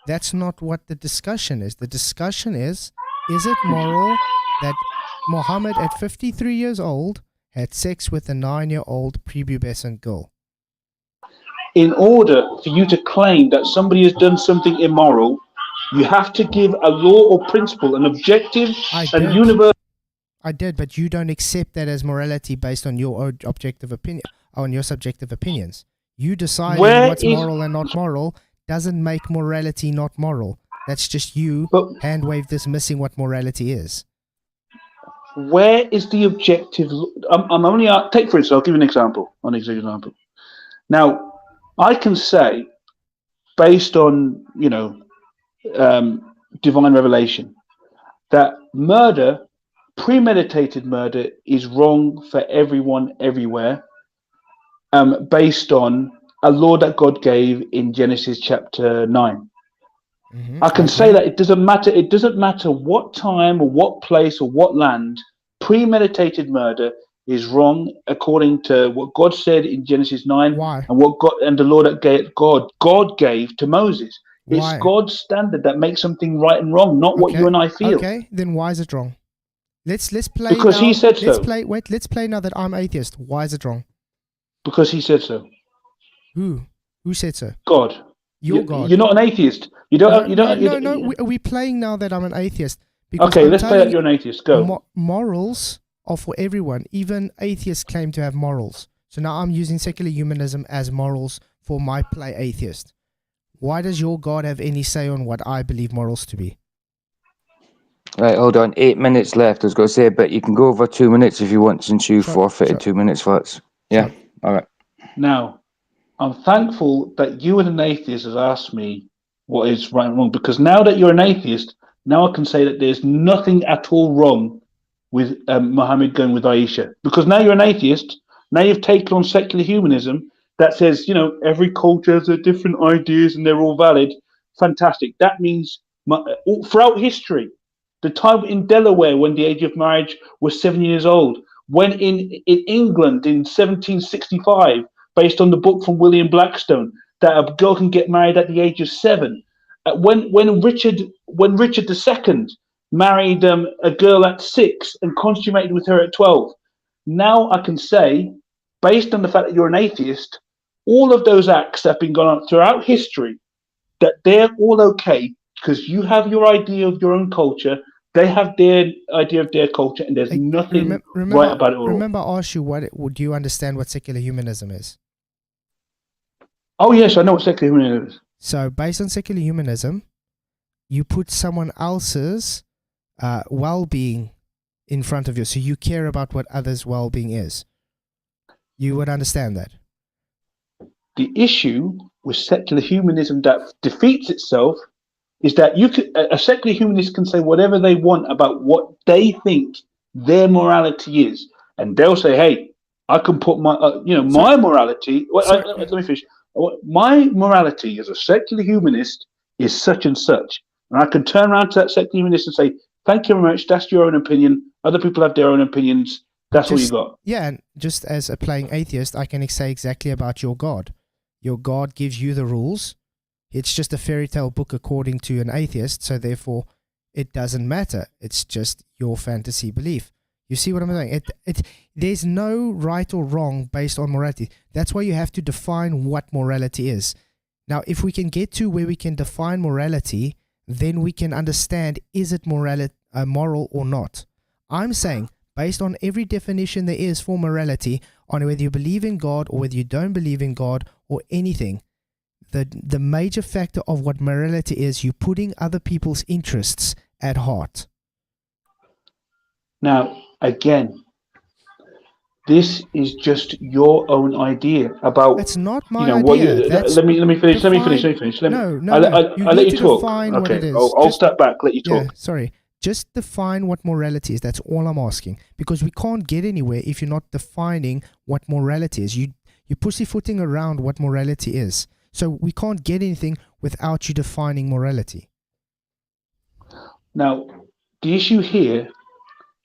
that's not what the discussion is. The discussion is it moral that Mohammed at 53 years old had sex with a 9-year-old prepubescent girl? In order for you to claim that somebody has done something immoral, you have to give a law or principle, an objective and universal. I did, but you don't accept that as morality based on your objective opinion, on your subjective opinions. You deciding Where what's is moral and not moral doesn't make morality not moral. That's just you but hand wave dismissing what morality is. where is the objective? I'm only take for instance. I'll give you an example. Now, I can say, based on divine revelation, that murder, premeditated murder, is wrong for everyone everywhere, based on a law that God gave in Genesis chapter 9. I can say that it doesn't matter. It doesn't matter what time or what place or what land. Premeditated murder is wrong according to what God said in Genesis 9. Why? And what God and the law that God gave to Moses. It's Why? God's standard that makes something right and wrong, not what you and I feel. Okay, then why is it wrong? Let's play because now. He said let's so. Let's play now that I'm atheist. Why is it wrong? Because He said so. Who said so? God. Your God. You're not an atheist. You don't. No. We're playing now that I'm an atheist. Because okay, let's play that you're an atheist. Go. Morals are for everyone. Even atheists claim to have morals. So now I'm using secular humanism as morals for my play atheist. Why does your God have any say on what I believe morals to be? Right, hold on. 8 minutes left. I was going to say, but you can go over 2 minutes if you want, since you forfeited 2 minutes, Flats. Yeah, all right. Now, I'm thankful that you and an atheist has asked me what is right and wrong, because now that you're an atheist, now I can say that there's nothing at all wrong with Mohammed going with Aisha. Because now you're an atheist, now you've taken on secular humanism that says, every culture has their different ideas and they're all valid. Fantastic. That means throughout history, the time in Delaware when the age of marriage was 7 years old, when in England in 1765, based on the book from William Blackstone, that a girl can get married at the age of 7. When Richard II married a girl at 6 and consummated with her at 12. Now I can say, based on the fact that you're an atheist, all of those acts that have been going on throughout history, that they're all okay because you have your idea of your own culture, they have their idea of their culture, and there's nothing right about it all. Remember, I asked you, do you understand what secular humanism is? Oh, yes, I know what secular humanism is. So, based on secular humanism, you put someone else's well-being in front of you. So, you care about what others' well-being is. You would understand that. The issue with secular humanism that defeats itself is that a secular humanist can say whatever they want about what they think their morality is. And they'll say, hey, I can put my, my morality. Let me finish. My morality as a secular humanist is such and such. And I can turn around to that secular humanist and say, thank you very much. That's your own opinion. Other people have their own opinions. That's all you got. Yeah, and just as a playing atheist, I can say exactly about your God. Your God gives you the rules. It's just a fairy tale book according to an atheist, so therefore it doesn't matter. It's just your fantasy belief. You see what I'm saying? There's no right or wrong based on morality. That's why you have to define what morality is. Now, if we can get to where we can define morality, then we can understand, is it moral or not? I'm saying, based on every definition there is for morality, on whether you believe in God or whether you don't believe in God or anything, the major factor of what morality is, you're putting other people's interests at heart. Now, again, this is just your own idea about. It's not my idea. Let me finish. Let me finish. No. I'll let you talk. Define what it is. I'll step back. Let you talk. Yeah, sorry. Just define what morality is. That's all I'm asking. Because we can't get anywhere if you're not defining what morality is. You're pussyfooting around what morality is. So we can't get anything without you defining morality. Now, the issue here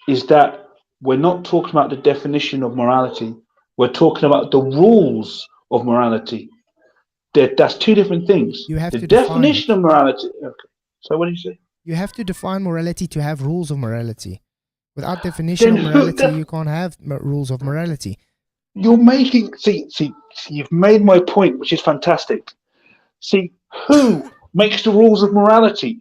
is that we're not talking about the definition of morality. We're talking about the rules of morality. That's two different things. You have the to definition of morality. Okay. So what do you say? You have to define morality to have rules of morality. Without definition of morality, you can't have rules of morality. You're making see. You've made my point, which is fantastic. See, who makes the rules of morality?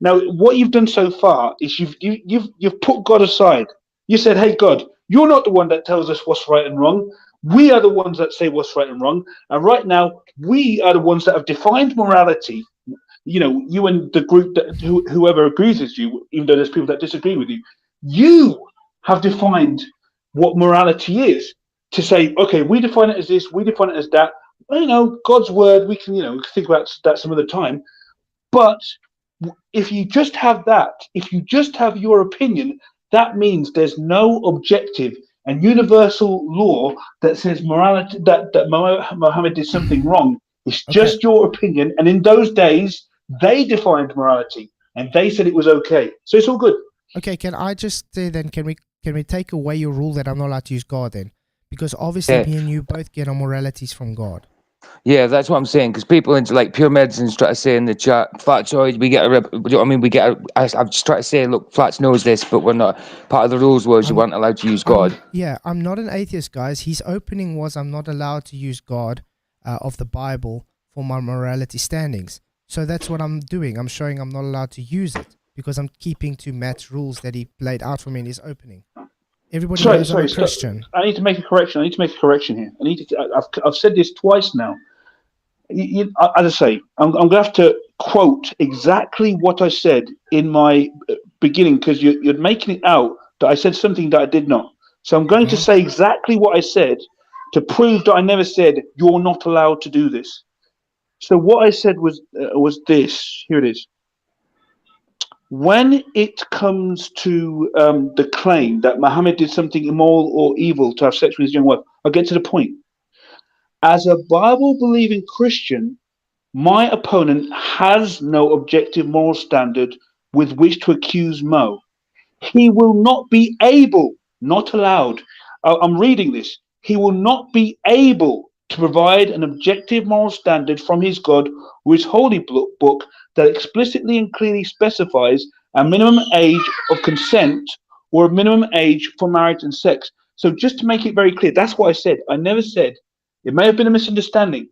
Now, what you've done so far is you've put God aside. You said, "Hey, God, you're not the one that tells us what's right and wrong. We are the ones that say what's right and wrong. And right now, we are the ones that have defined morality. You know, you and the group that whoever agrees with you, even though there's people that disagree with you, you have defined what morality is. To say, okay, we define it as this, we define it as that. Well, you know, God's word, we can, you know, think about that some other time. But if you just have that, if you just have your opinion, that means there's no objective and universal law that says morality that Mohammed did something wrong. It's Okay. just your opinion. And in those days, they defined morality and they said it was okay. So it's all good. Okay, can I just say then, can we take away your rule that I'm not allowed to use God then? Because obviously me and you both get our moralities from God. Yeah, that's what I'm saying. Because people into like pure medicines try to say in the chat, Flatzoid, we get a. You know what I mean? We get. I'm just trying to say, look, Flats knows this, but we're not. Part of the rules was you weren't allowed to use God. I'm not an atheist, guys. His opening was, I'm not allowed to use God of the Bible for my morality standings. So that's what I'm doing. I'm showing I'm not allowed to use it because I'm keeping to Matt's rules that he laid out for me in his opening. Everybody knows I'm a Christian. I need to make a correction. here. I've said this twice now. As I say, I'm going to have to quote exactly what I said in my beginning because you're making it out that I said something that I did not. So I'm going to say exactly what I said to prove that I never said you're not allowed to do this. So what I said was this. Here it is. When it comes to the claim that Muhammad did something immoral or evil to have sex with his young wife, I'll get to the point. As a Bible-believing Christian, my opponent has no objective moral standard with which to accuse Mo. He will not be able, not allowed. I'm reading this. He will not be able to provide an objective moral standard from his God or his holy book that explicitly and clearly specifies a minimum age of consent or a minimum age for marriage and sex. So just to make it very clear, that's what I said. I never said, it may have been a misunderstanding.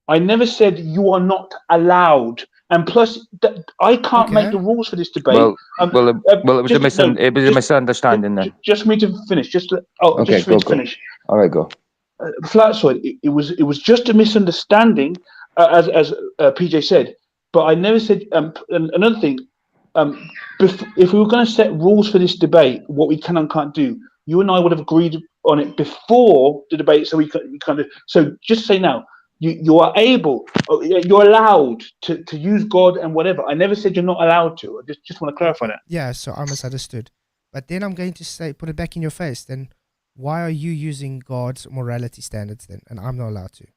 I never said you are not allowed. And plus, I can't make the rules for this debate. It was a misunderstanding then. Just for me to finish. Just for me to finish. All right, go. Flatzoid. It was just a misunderstanding, as PJ said. But I never said. Another thing. If we were going to set rules for this debate, what we can and can't do, you and I would have agreed on it before the debate. So we kind of. So just say now. You are able, you're allowed to use God and whatever. I never said you're not allowed to. I just want to clarify that. Yeah, so I misunderstood. But then I'm going to say, put it back in your face. Then why are you using God's morality standards then, and I'm not allowed to?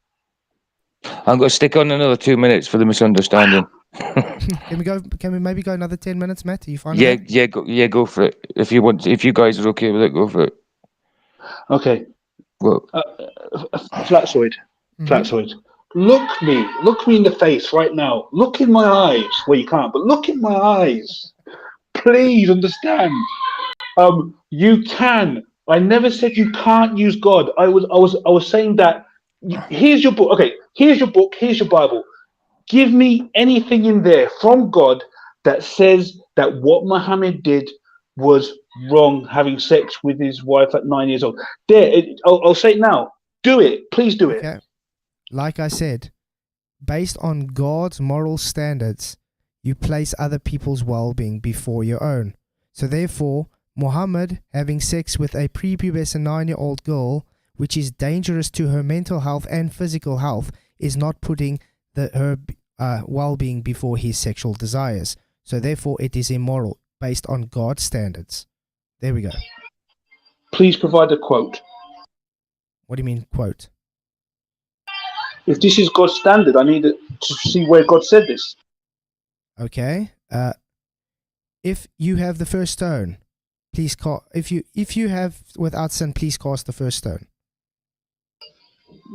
I'm going to stick on another 2 minutes for the misunderstanding. Can we maybe go another 10 minutes, Matt? Are you fine? Go for it. If you guys are okay with it, go for it. Okay. Well, Flatzoid. Flatzoid. Look me in the face right now. Look in my eyes. Well, you can't, but look in my eyes. Please understand. You can. I never said you can't use God. I was saying that. Here's your book. Okay. Here's your book. Here's your Bible. Give me anything in there from God that says that what Muhammad did was wrong, having sex with his wife at 9 years old. I'll say it now. Do it. Please do it. Okay. Like I said, based on God's moral standards, you place other people's well-being before your own. So therefore, Muhammad having sex with a prepubescent 9-year-old girl, which is dangerous to her mental health and physical health, is not putting her well-being before his sexual desires. So therefore, it is immoral based on God's standards. There we go. Please provide a quote. What do you mean, quote? If this is God's standard, I need to see where God said this. Okay. If you have the first stone, please cast. If you have without sin, please cast the first stone.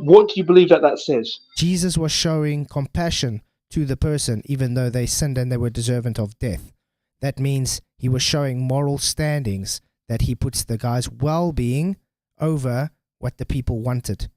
What do you believe that says? Jesus was showing compassion to the person, even though they sinned and they were deserving of death. That means he was showing moral standings, that he puts the guy's well-being over what the people wanted.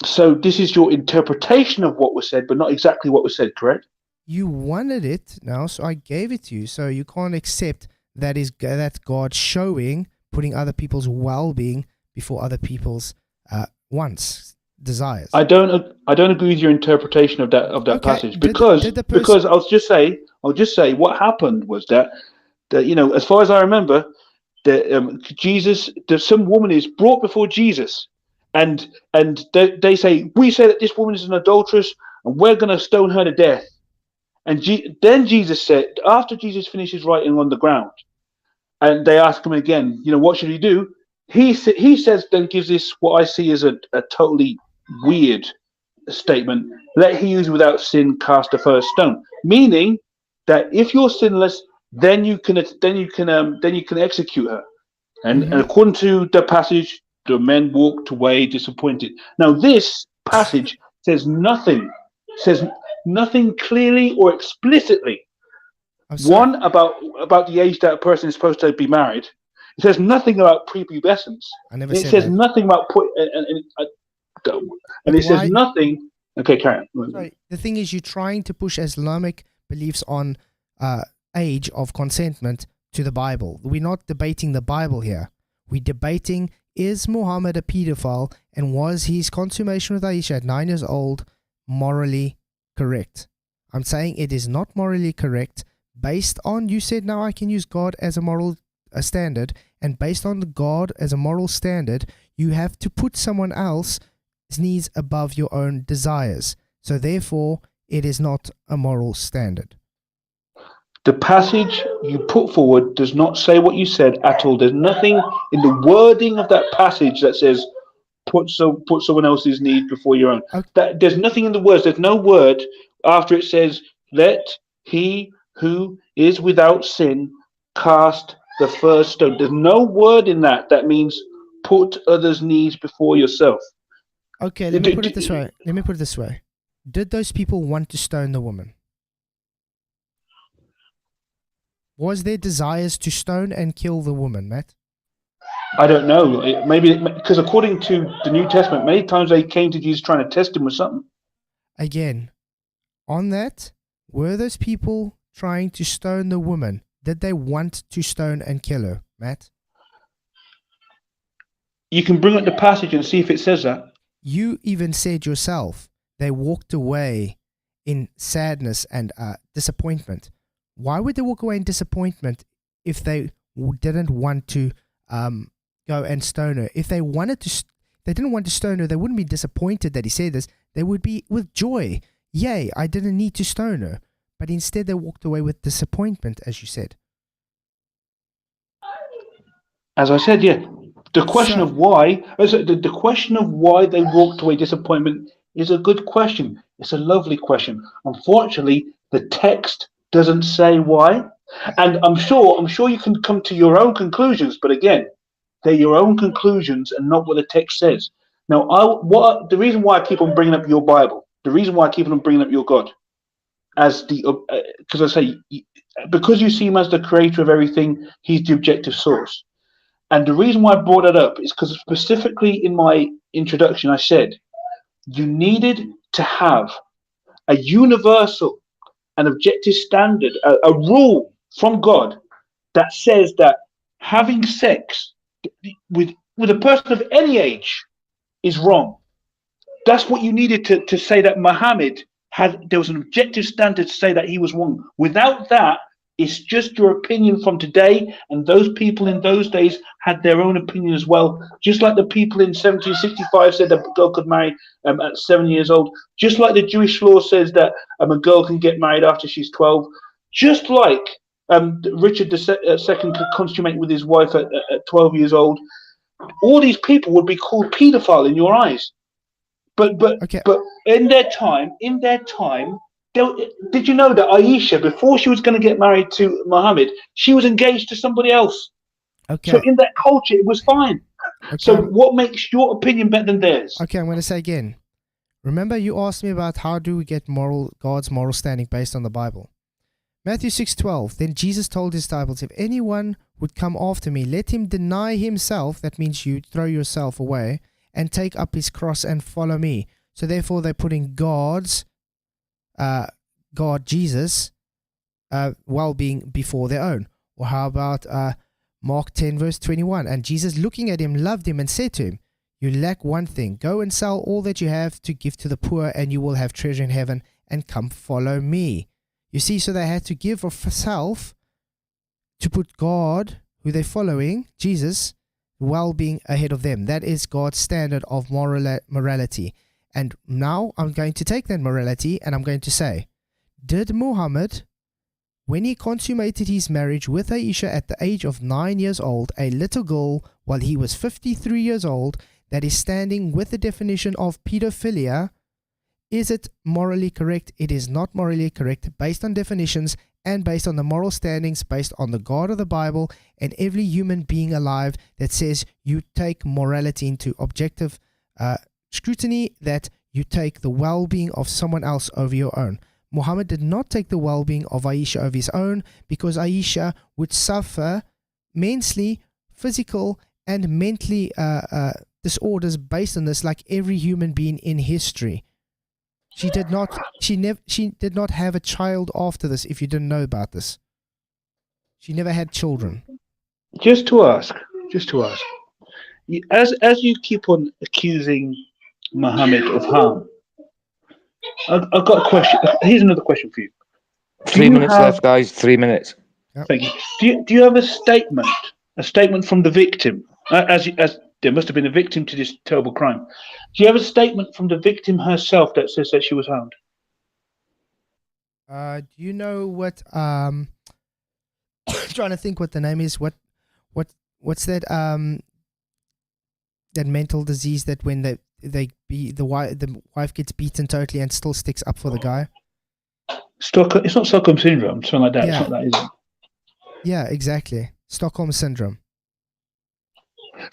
So this is your interpretation of what was said, but not exactly what was said, correct? You wanted it now, so I gave it to you. So you can't accept that is God showing putting other people's well-being before other people's wants, desires. I don't agree with your interpretation of that Okay, passage, did because the person I'll just say what happened was that as far as I remember, some woman is brought before Jesus, and they say, we say that this woman is an adulteress, and we're going to stone her to death. And then Jesus said, after Jesus finishes writing on the ground, and they ask him again, what should he do? He says, then gives this what I see as a totally weird statement: let he who's without sin cast the first stone. Meaning that if you're sinless, then you can execute her. And according to the passage, the men walked away disappointed. Now this passage says nothing clearly or explicitly. One, about the age that a person is supposed to be married. It says nothing about prepubescence. I never It said says that. nothing about and it says nothing. Okay, carry on. Sorry, the thing is, you're trying to push Islamic beliefs on age of consentment to the Bible. We're not debating the Bible here. We're debating, is Muhammad a pedophile, and was his consummation with Aisha at 9 years old morally correct? I'm saying it is not morally correct based on, you said now I can use God as a moral standard, and based on the God as a moral standard, you have to put someone else's needs above your own desires. So therefore, it is not a moral standard. The passage you put forward does not say what you said at all. There's nothing in the wording of that passage that says put someone else's need before your own. Okay. There's nothing in the words. There's no word after it says, let he who is without sin cast the first stone. There's no word in that means put others' needs before yourself. Okay, let me put it this way. Did those people want to stone the woman? Was their desires to stone and kill the woman, Matt? I don't know. Maybe because according to the New Testament, many times they came to Jesus trying to test him with something. Again, on that, were those people trying to stone the woman? Did they want to stone and kill her, Matt? You can bring up the passage and see if it says that. You even said yourself they walked away in sadness and disappointment. Why would they walk away in disappointment if they didn't want to go and stone her? If they didn't want to stone her, they wouldn't be disappointed that he said this. They would be with joy. Yay, I didn't need to stone her. But instead they walked away with disappointment, as you said. As I said, yeah. The question of why they walked away disappointment is a good question. It's a lovely question. Unfortunately, the text doesn't say why, and I'm sure you can come to your own conclusions. But again, they're your own conclusions and not what the text says. Now, the reason why I keep on bringing up your Bible, the reason why I keep on bringing up your God, as because I say, because you see him as the creator of everything, he's the objective source. And the reason why I brought it up is because specifically in my introduction, I said you needed to have a universal and objective standard, a rule from God that says that having sex with a person of any age is wrong. That's what you needed to say that Mohammed there was an objective standard to say that he was wrong. Without that, it's just your opinion from today, and those people in those days had their own opinion as well. Just like the people in 1765 said that a girl could marry at 7 years old. Just like the Jewish law says that a girl can get married after she's 12. Just like Richard II could consummate with his wife at 12 years old. All these people would be called paedophile in your eyes. But in their time, did you know that Aisha, before she was going to get married to Mohammed, she was engaged to somebody else? Okay. So in that culture, it was fine. Okay. So what makes your opinion better than theirs? Okay, I'm going to say again. Remember, you asked me about how do we get God's moral standing based on the Bible. Matthew 6:12. Then Jesus told his disciples, if anyone would come after me, let him deny himself. That means you throw yourself away and take up his cross and follow me. So therefore, they're putting God, Jesus, well-being before their own. Or how about Mark 10 verse 21. And Jesus, looking at him, loved him and said to him, you lack one thing. Go and sell all that you have to give to the poor, and you will have treasure in heaven, and come follow me. You see, so they had to give of self to put God, who they're following, Jesus, well-being ahead of them. That is God's standard of morality. And now I'm going to take that morality and I'm going to say, did Muhammad, when he consummated his marriage with Aisha at the age of 9 years old, a little girl, while he was 53 years old, that is standing with the definition of pedophilia, is it morally correct? It is not morally correct based on definitions and based on the moral standings, based on the God of the Bible and every human being alive that says you take morality into objective scrutiny, that you take the well-being of someone else over your own. Muhammad did not take the well-being of Aisha over his own, because Aisha would suffer mentally, physical and mentally disorders based on this, like every human being in history. She did not have a child after this, if you didn't know about this. She never had children. Just to ask, as you keep on accusing Mohammed of harm, I've got a question. Here's another question for you. 3 minutes left, guys. 3 minutes. Yep. Thank you. Do you have a statement from the victim, as there must have been a victim to this terrible crime? Do you have a statement from the victim herself that says that she was harmed? Do you know what? Trying to think what the name is. What's that? That mental disease that when the wife gets beaten totally and still sticks up for the guy. It's not Stockholm syndrome, something like that. Yeah. It's not that, is it? Yeah, exactly. Stockholm syndrome.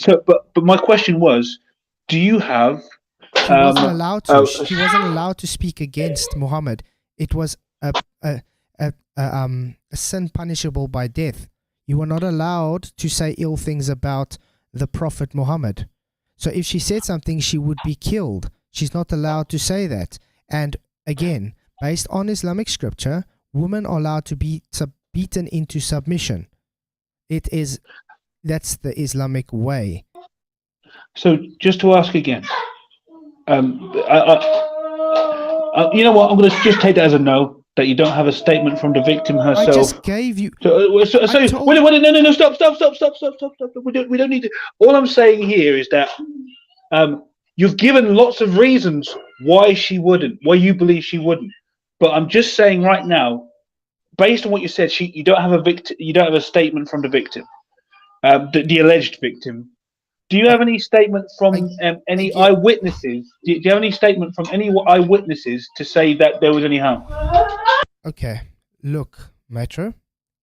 So, but my question was, do you have? She wasn't allowed to. She wasn't allowed to speak against Muhammad. It was a sin punishable by death. You were not allowed to say ill things about the Prophet Muhammad. So if she said something, she would be killed. She's not allowed to say that. And again, based on Islamic scripture, women are allowed to be beaten into submission. That's the Islamic way. So just to ask again, you know what? I'm going to just take that as a no, that you don't have a statement from the victim herself. I just gave you. No, stop. We don't need to. All I'm saying here is that you've given lots of reasons why you believe she wouldn't. But I'm just saying right now, based on what you said, you don't have a statement from the victim, the alleged victim. Do you have any statement from any eyewitnesses? Do you have any statement from any eyewitnesses to say that there was any harm? Okay, look, Metro.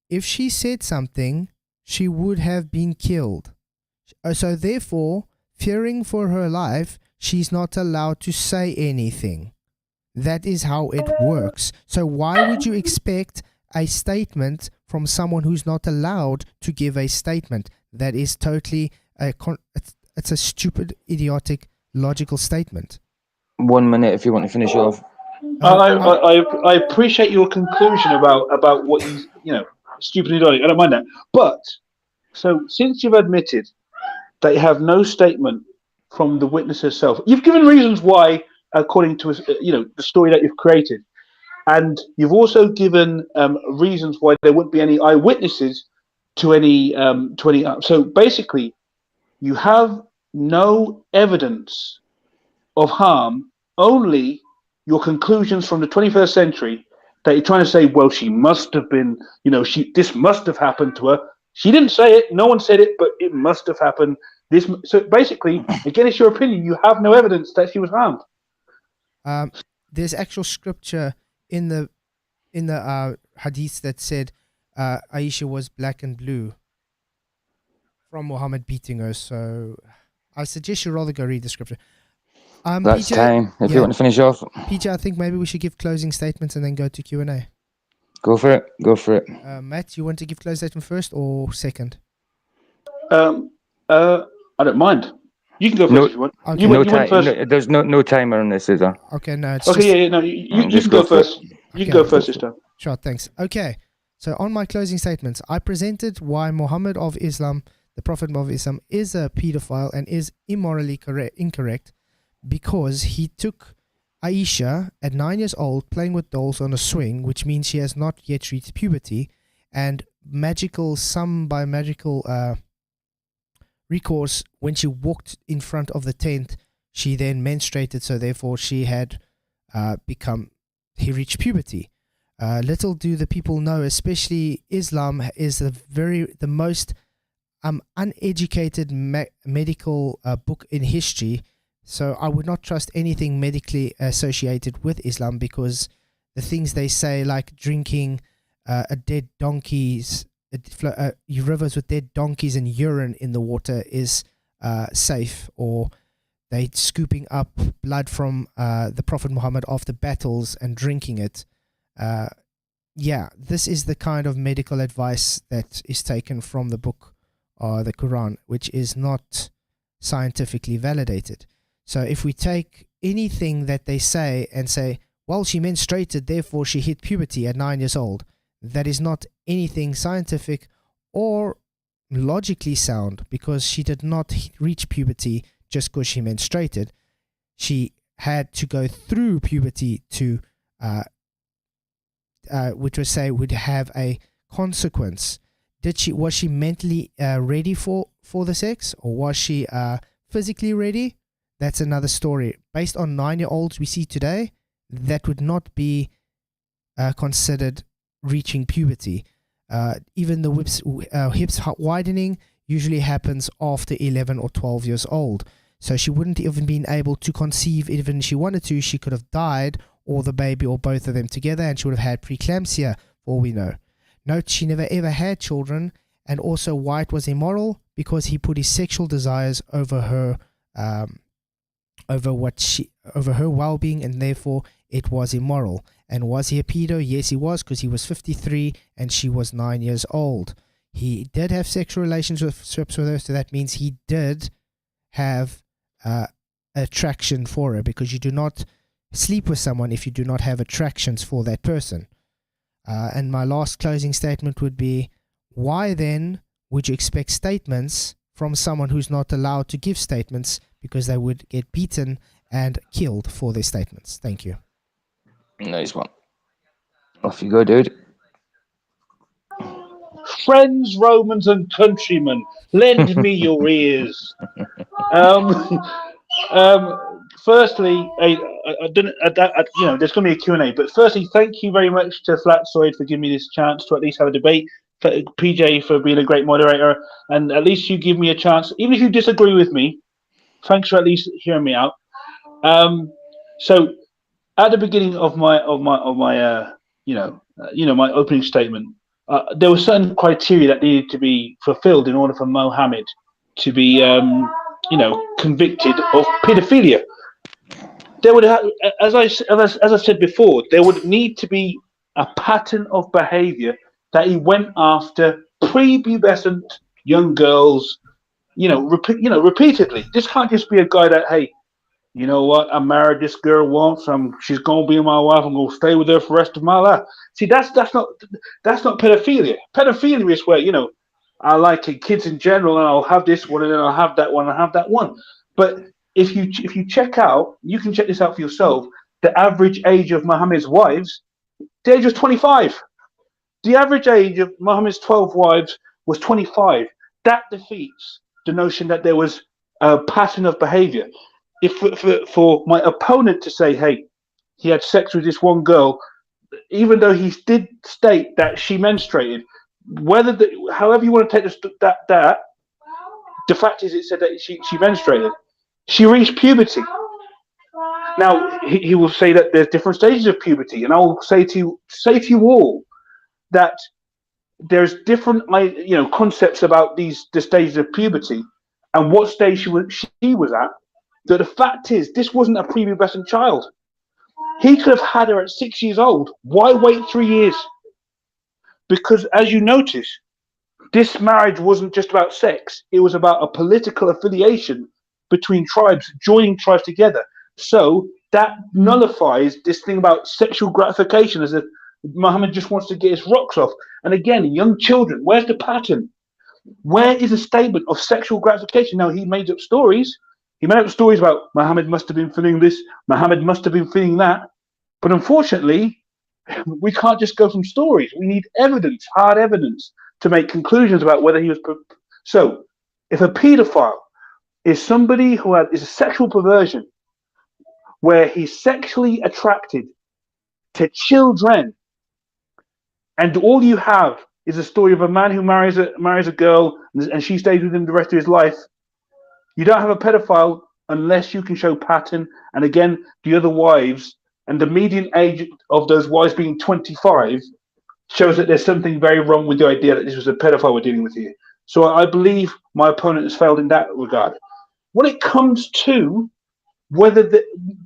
If she said something, she would have been killed. So therefore, fearing for her life, she's not allowed to say anything. That is how it works. So why would you expect a statement from someone who's not allowed to give a statement? That is totally it's a stupid, idiotic, logical statement. 1 minute if you want to finish off. I appreciate your conclusion about what stupid and idiotic. I don't mind that. But so since you've admitted that you have no statement from the witness herself, you've given reasons why, according to the story that you've created, and you've also given reasons why there wouldn't be any eyewitnesses to any. So basically, you have no evidence of harm, only your conclusions from the 21st century that you're trying to say, well, she must have been, this must have happened to her. She didn't say it. No one said it, but it must have happened. So basically, again, it's your opinion. You have no evidence that she was harmed. There's actual scripture in the hadith that said Aisha was black and blue from Muhammad beating her. So I suggest you rather go read the scripture. That's PJ, time. If you want to finish off. PJ, I think maybe we should give closing statements and then go to Q&A. Go for it. Matt, you want to give closing statement first or second? I don't mind. You can go first if you want. Okay. You went first. There's no timer on this, is there? Okay, no. It's Okay, no, you can go first. You can go first this time. Sure, thanks. Okay, So on my closing statements, I presented why Muhammad of Islam, the Prophet of Islam, is a pedophile and is immorally incorrect because he took Aisha at 9 years old playing with dolls on a swing, which means she has not yet reached puberty, and magical recourse, when she walked in front of the tent, she then menstruated, so therefore she had he reached puberty. Little do the people know, especially Islam is the most uneducated medical book in history. So I would not trust anything medically associated with Islam, because the things they say, like drinking a dead donkey's rivers with dead donkeys and urine in the water is safe, or they scooping up blood from the Prophet Muhammad after battles and drinking it. This is the kind of medical advice that is taken from the book, the Quran, which is not scientifically validated. So if we take anything that they say and say, well, she menstruated, therefore she hit puberty at 9 years old, that is not anything scientific or logically sound, because she did not reach puberty just because she menstruated. She had to go through puberty to, which would say would have a consequence. Was she mentally ready for the sex, or was she physically ready? That's another story. Based on 9-year-olds we see today, that would not be considered reaching puberty. Even the hips widening usually happens after 11 or 12 years old. So she wouldn't even been able to conceive even if she wanted to. She could have died, or the baby, or both of them together, and she would have had preeclampsia, for all we know. Note, she never ever had children, and also White was immoral because he put his sexual desires over her well-being, and therefore it was immoral. And was he a pedo? Yes, he was, because he was 53 and she was 9 years old. He did have sexual relations with her, so that means he did have attraction for her, because you do not sleep with someone if you do not have attractions for that person. And my last closing statement would be, why then would you expect statements from someone who's not allowed to give statements, because they would get beaten and killed for their statements? Thank you. Nice one. Off you go, dude. Friends, Romans, and countrymen, lend me your ears. Um, Firstly, I don't, there's going to be a Q&A, but firstly, thank you very much to Flatzoid for giving me this chance to at least have a debate. PJ for being a great moderator, and at least you give me a chance, even if you disagree with me. Thanks for at least hearing me out. So at the beginning of my my opening statement, there were certain criteria that needed to be fulfilled in order for Mohammed to be convicted of pedophilia. There would have, as I said before, there would need to be a pattern of behavior that he went after prepubescent young girls, repeatedly. This can't just be a guy that, hey, you know what, I married this girl once, she's gonna be my wife, I'm gonna stay with her for the rest of my life. See, that's not pedophilia. Pedophilia is where, I like kids in general, and I'll have this one, and then I'll have that one, and I'll have that one. But if you check out, you can check this out for yourself. The average age of Muhammad's wives, the age was 25. The average age of Muhammad's 12 wives was 25. That defeats the notion that there was a pattern of behavior. If for my opponent to say, hey, he had sex with this one girl, even though he did state that she menstruated, however you want to take that, the fact is, it said that she menstruated. She reached puberty. Now he will say that there's different stages of puberty, and I will say to you all that there's different concepts about the stages of puberty and what stage she was at. That the fact is, this wasn't a prepubescent child. He could have had her at 6 years old. Why wait 3 years? Because as you notice, this marriage wasn't just about sex. It was about a political affiliation between tribes, joining tribes together. So that nullifies this thing about sexual gratification as a Mohammed just wants to get his rocks off. And again, young children, where's the pattern? Where is a statement of sexual gratification? Now, he made up stories. He made up stories about Mohammed must have been feeling this, Mohammed must have been feeling that. But unfortunately, we can't just go from stories. We need evidence, hard evidence, to make conclusions about whether he was. So, if a paedophile is somebody who is a sexual perversion, where he's sexually attracted to children, and all you have is a story of a man who marries a girl and she stays with him the rest of his life. You don't have a pedophile unless you can show pattern. And again, the other wives and the median age of those wives being 25 shows that there's something very wrong with the idea that this was a pedophile we're dealing with here. So I believe my opponent has failed in that regard. When it comes to whether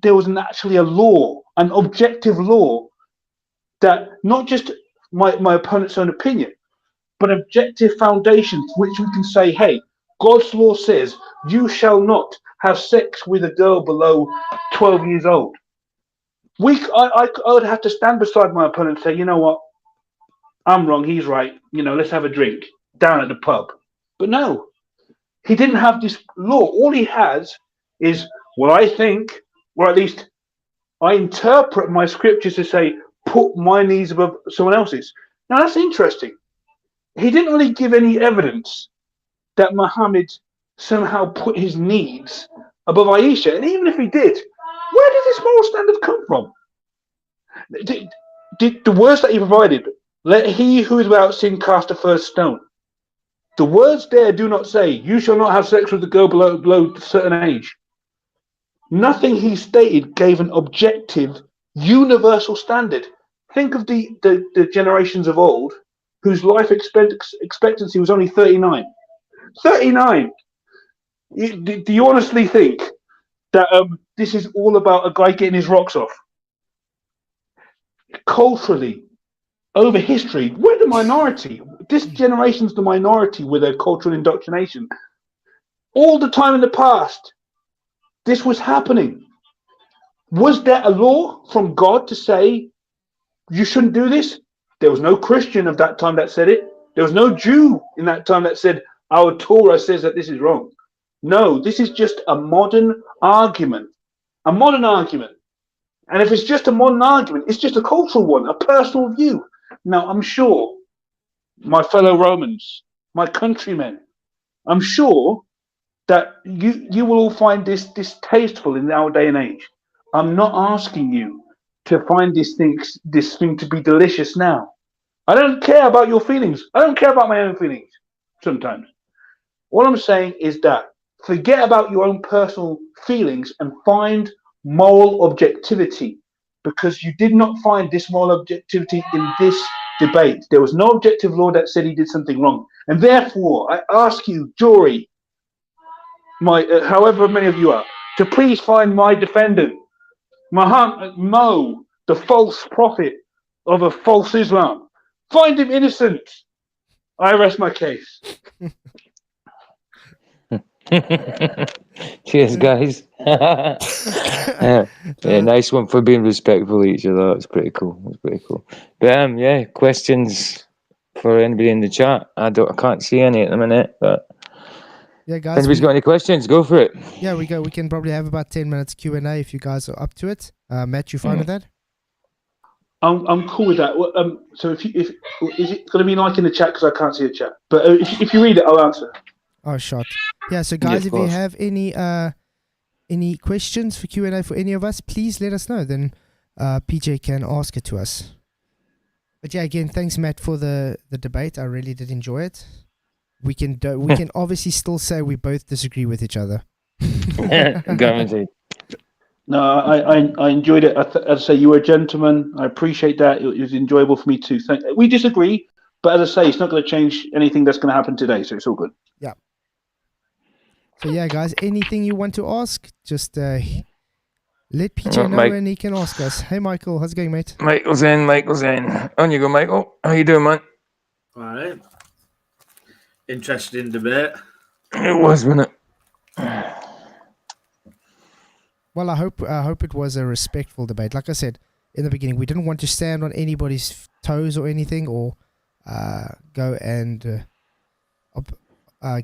there was actually a law, an objective law, that not just my opponent's own opinion, but objective foundation which we can say, hey, God's law says you shall not have sex with a girl below 12 years old. I would have to stand beside my opponent and say, you know what, I'm wrong, he's right, let's have a drink down at the pub. But no, he didn't have this law. All he has is what I think, or at least I interpret my scriptures to say, put my needs above someone else's. Now that's interesting. He didn't really give any evidence that Muhammad somehow put his needs above Aisha. And even if he did, where did this moral standard come from? The words that he provided, let he who is without sin cast the first stone. The words there do not say, you shall not have sex with a girl below a certain age. Nothing he stated gave an objective, universal standard. Think of the generations of old whose life expectancy was only 39. 39! Do you honestly think that this is all about a guy getting his rocks off? Culturally, over history, we're the minority. This generation's the minority with their cultural indoctrination. All the time in the past, this was happening. Was there a law from God to say you shouldn't do this? There was no Christian of that time that said it. There was no Jew in that time that said our Torah says that this is wrong. No, this is just a modern argument. A modern argument. And if it's just a modern argument, it's just a cultural one, a personal view. Now, I'm sure my fellow Romans, my countrymen, I'm sure that you will all find this distasteful in our day and age. I'm not asking you to find this thing to be delicious now. I don't care about your feelings. I don't care about my own feelings sometimes. All I'm saying is that forget about your own personal feelings and find moral objectivity, because you did not find this moral objectivity in this debate. There was no objective law that said he did something wrong. And therefore, I ask you, jury, however many of you are, to please find my defendant, Mohammed, the false prophet of a false Islam. Find him innocent. I rest my case. Cheers, guys. Yeah, nice one for being respectful of each other. That's pretty cool. But yeah, questions for anybody in the chat? I can't see any at the minute, but yeah, guys. If anybody's got any questions, go for it. Yeah, we can probably have about 10 minutes Q&A if you guys are up to it. Matt, you fine with that? I'm cool with that. So if is it going to be like in the chat, because I can't see the chat? But if you read it, I'll answer. Oh, shot. Yeah, so guys, if you have any questions for Q&A for any of us, please let us know. Then PJ can ask it to us. But yeah, again, thanks, Matt, for the debate. I really did enjoy it. We can obviously still say we both disagree with each other. Guaranteed. No, I enjoyed it. As I say, you were a gentleman. I appreciate that. It was enjoyable for me too. We disagree, but as I say, it's not going to change anything that's going to happen today, so it's all good. Yeah. So yeah, guys, anything you want to ask, just let PJ know and he can ask us. Hey, Michael, how's it going, mate? Michael's in. On you go, Michael. How you doing, man? All right. Interesting debate. It was, wasn't it? Well, I hope it was a respectful debate. Like I said, in the beginning. We didn't want to stand on anybody's toes or anything, or go and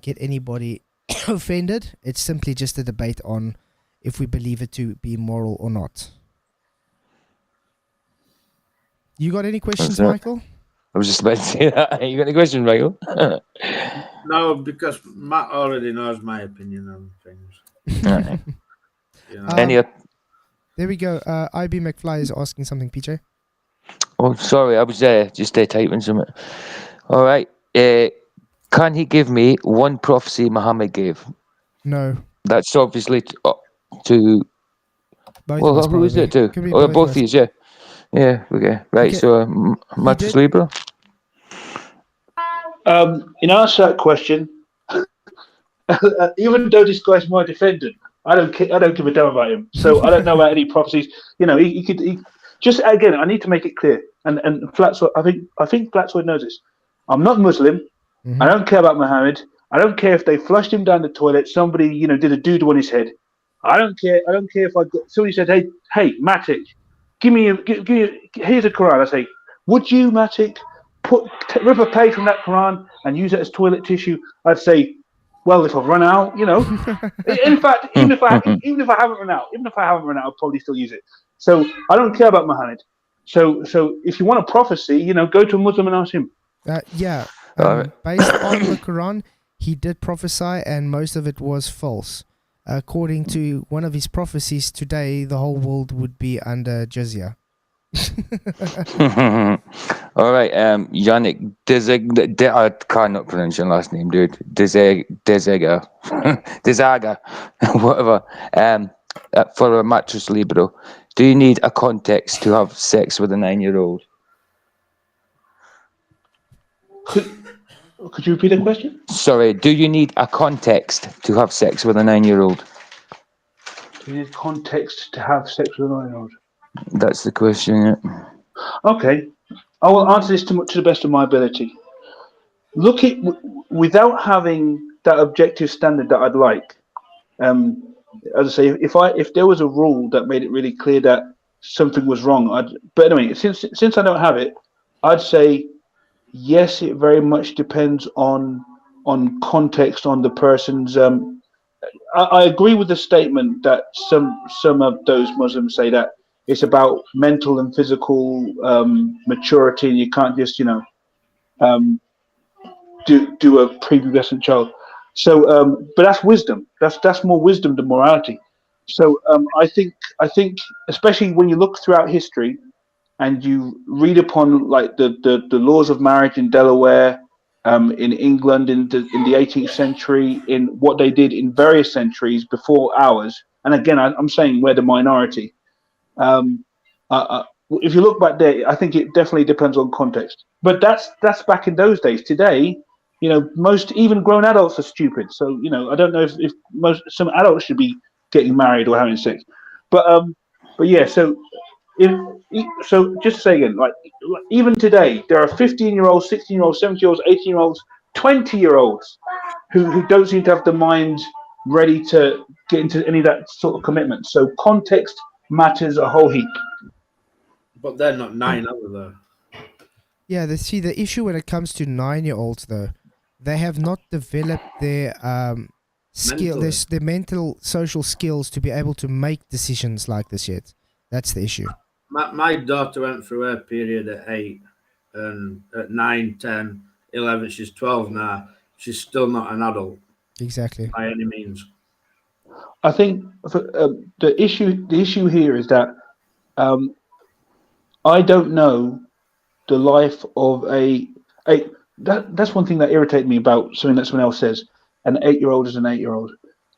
get anybody offended. It's simply just a debate on if we believe it to be moral or not. You got any questions, Michael? I was just about to say that. You got any questions, Michael? No, because Matt already knows my opinion on things. Right. You know. Any? There we go. IB McFly is asking something, PJ. Oh, sorry, I was just typing something. All right. Can he give me one prophecy Mohammed gave? No. That's obviously to Both well, of us, who is it to? Could be Oh, both both of of us. you, yeah. Yeah, okay. Right, Okay. so matruslilbro? In answer to that question, even though this guy's my defendant, I don't give a damn about him. So I don't know about any prophecies. You know, he could just again. I need to make it clear. And Flatzoid, I think Flatzoid knows this. I'm not Muslim. Mhm. I don't care about Mohammed. I don't care if they flushed him down the toilet. Somebody, did a doodle on his head. I don't care. I don't care if somebody said, "Hey, Matic, give me here's a Quran." I say, "Would you, Matic, rip a page from that Quran and use it as toilet tissue?" I'd say, "Well, if I've run out, In fact, even if I haven't run out, I'll probably still use it." So I don't care about Muhammad. So if you want a prophecy, go to a Muslim and ask him. Yeah. Alright. Based on the Quran, he did prophesy, and most of it was false. According to one of his prophecies, today the whole world would be under jizya. All right, Yannick I cannot pronounce your last name, dude. Dezaga, whatever. For a matruslilbro, do you need a context to have sex with a 9-year-old? Could you repeat the question? Sorry, do you need a context to have sex with a 9-year-old? Do you need context to have sex with a 9-year-old? That's the question. Yeah. Okay, I will answer this to the best of my ability. Look at without having that objective standard that I'd like. As I say, if there was a rule that made it really clear that something was wrong, but anyway, since I don't have it, I'd say yes. It very much depends on context, on the person's. I agree with the statement that some of those Muslims say that it's about mental and physical maturity, and you can't just do a prepubescent child. So, but that's wisdom. That's more wisdom than morality. So I think especially when you look throughout history and you read upon like the laws of marriage in Delaware, in England in the 18th century, in what they did in various centuries before ours. And again, I'm saying we're the minority. If you look back there, I think it definitely depends on context. But that's back in those days. Today, most even grown adults are stupid. So I don't know if some adults should be getting married or having sex. But yeah. So just to say again, like even today, there are 15-year-olds, 16-year-olds, 17-year-olds, 18-year-olds, 20-year-olds who don't seem to have the mind ready to get into any of that sort of commitment. So context matters a whole heap. But they're not 9, are they? Yeah, the issue when it comes to 9-year-olds, though, they have not developed their their mental social skills to be able to make decisions like this yet. That's the issue. My daughter went through her period at 8, and at 9, 10, 11, she's 12 now. She's still not an adult Exactly. by any means. I think the issue here is that I don't know the life of that's one thing that irritated me about something that someone else says. An 8-year-old is an 8-year-old.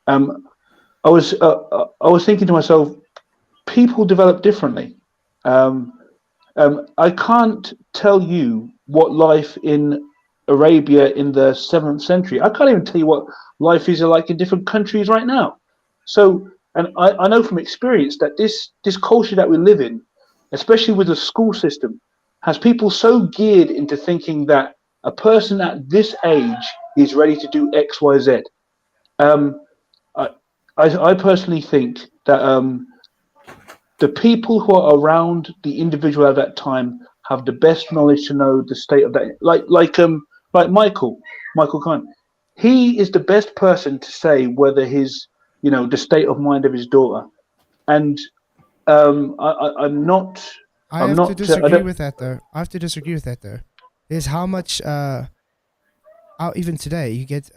I was thinking to myself, people develop differently. I can't tell you what life in Arabia in the 7th century. I can't even tell you what life is like in different countries right now. So, and I know from experience that this culture that we live in, especially with the school system, has people so geared into thinking that a person at this age is ready to do X, Y, Z. I personally think that the people who are around the individual at that time have the best knowledge to know the state of that. Like Michael Khan, he is the best person to say whether his, the state of mind of his daughter. And I'm not. I I'm have to not. I disagree don't. with that though. I have to disagree with that though. There's how much even today you get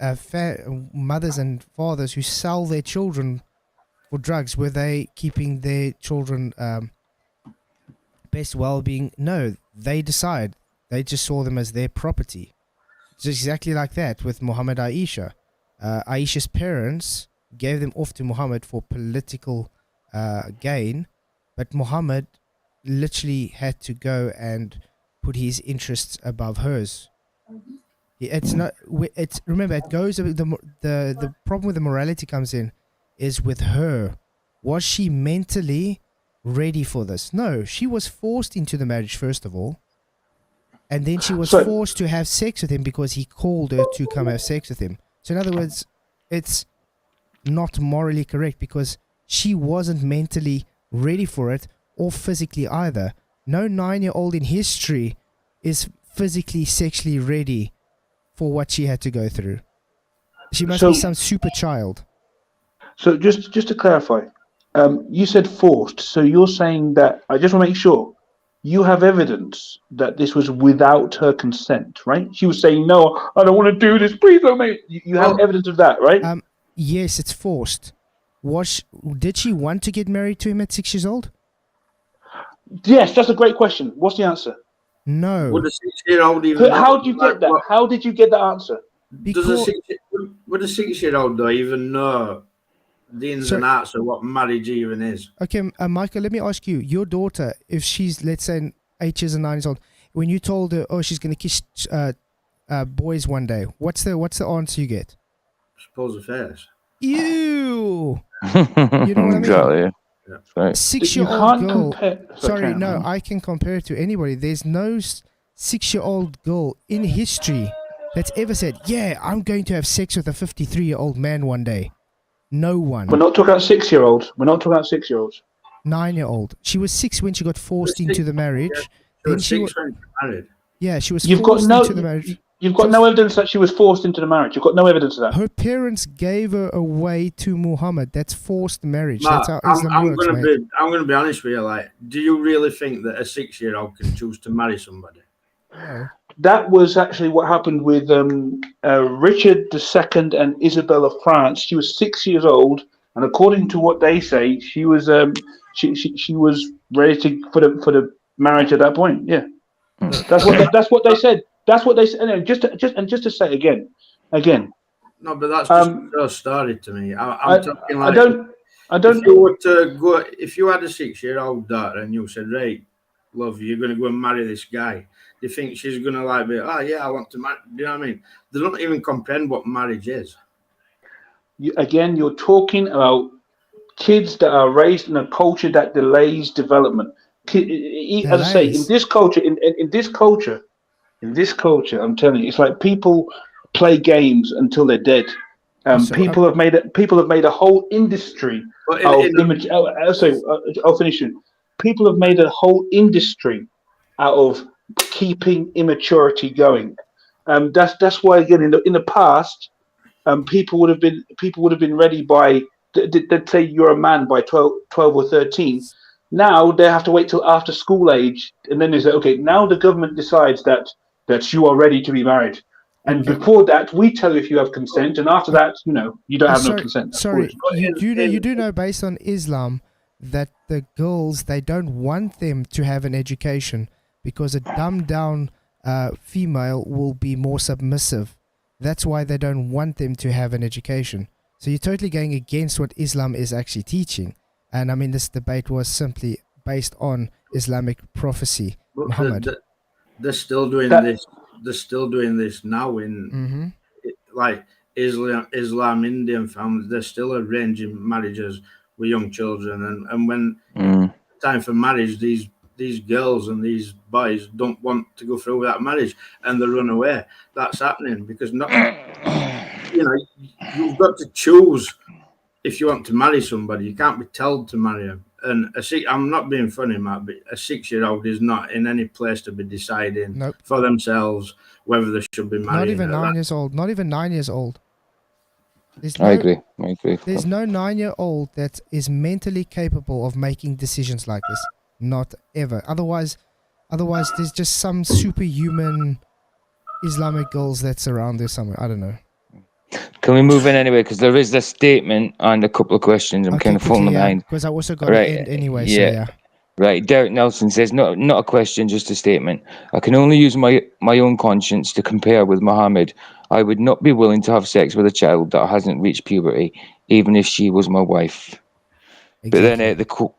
mothers and fathers who sell their children for drugs. Were they keeping their children best well-being? No, they decide. They just saw them as their property. It's exactly like that with Mohammed Aisha. Aisha's parents gave them off to Mohammed for political gain, but Mohammed literally had to go and put his interests above hers. It's not. It's remember. It goes. The problem with the morality comes in, is with her. Was she mentally ready for this? No, she was forced into the marriage first of all, and then she was So- forced to have sex with him because he called her to come have sex with him. So in other words, it's not morally correct because she wasn't mentally ready for it or physically either. No 9-year-old in history is physically, sexually ready for what she had to go through. She must be some super child. So just to clarify, you said forced. So you're saying that I just want to make sure you have evidence that this was without her consent, right? She was saying, "No, I don't want to do this. Please don't make." You have evidence of that, right? Yes, it's forced. Did she want to get married to him at 6 years old? Yes, that's a great question. What's the answer? No. Would a 6-year-old even know? How did you get that? How did you get that answer? Would a 6-year-old though even know the ins and outs of what marriage even is? Okay, Michael, let me ask you. Your daughter, if she's, let's say, 8 years or 9 years old, when you told her, oh, she's going to kiss boys one day, what's the answer you get? Suppose affairs. Ew! You know what I mean? Exactly. Yeah. Right. 6-year-old girl. Sorry, no, I can compare it to anybody. There's no 6-year-old girl in history that's ever said, yeah, I'm going to have sex with a 53-year-old man one day. No one. We're not talking about 6-year-olds. 9-year-old. She was 6 when she got forced into the marriage. Yeah, she was 6 when she married. Yeah, she was forced into the marriage. You've got no evidence that she was forced into the marriage. You've got no evidence of that. Her parents gave her away to Muhammad. That's forced marriage. Matt, that's how Islam works, mate. I'm going to be honest with you. Like, do you really think that a 6-year-old can choose to marry somebody? No. That was actually what happened with Richard II and Isabel of France. She was 6 years old, and according to what they say, she was she was ready for the marriage at that point. Yeah, that's what they said. That's what they said. And just to say again. No, but that's just a story to me. I'm talking like I don't. If you were to go, if you had a 6-year-old daughter and you said, "Right, love, you're going to go and marry this guy," do you think she's going to like be? Oh yeah, I want to marry. Do you know what I mean? They don't even comprehend what marriage is. You're talking about kids that are raised in a culture that delays development. As I say, in this culture, in this culture, I'm telling you, it's like people play games until they're dead. People have made a whole industry of image. I'll finish it. People have made a whole industry out of keeping immaturity going. That's why again in the past, people would have been ready by. They'd say you're a man by 12 or 13. Now they have to wait till after school age, and then they say, okay, now the government decides that you are ready to be married. And before that, we tell you if you have consent, and after that, you don't have no consent. Sorry, you do know based on Islam that the girls, they don't want them to have an education because a dumbed down female will be more submissive. That's why they don't want them to have an education. So you're totally going against what Islam is actually teaching. And I mean, this debate was simply based on Islamic prophecy. But Muhammad. They're still doing this. They're still doing this now in like Islam Indian families. They're still arranging marriages with young children, and when time for marriage, these girls and these boys don't want to go through with that marriage, and they run away. That's happening because you've got to choose if you want to marry somebody. You can't be told to marry them. And I'm not being funny, Matt, but a 6-year-old is not in any place to be deciding for themselves whether they should be married. Not even 9 years old. Not even 9 years old. I agree. There's no 9-year-old that is mentally capable of making decisions like this. Not ever. Otherwise, there's just some superhuman Islamic girls that's around there somewhere. I don't know. Can we move in anyway? Because there is a statement and a couple of questions. I'm kind of falling behind. Because I also got to end anyway. Yeah. So yeah. Right. Derek Nelson says, not a question, just a statement. I can only use my own conscience to compare with Mohammed. I would not be willing to have sex with a child that hasn't reached puberty, even if she was my wife. Exactly. But then the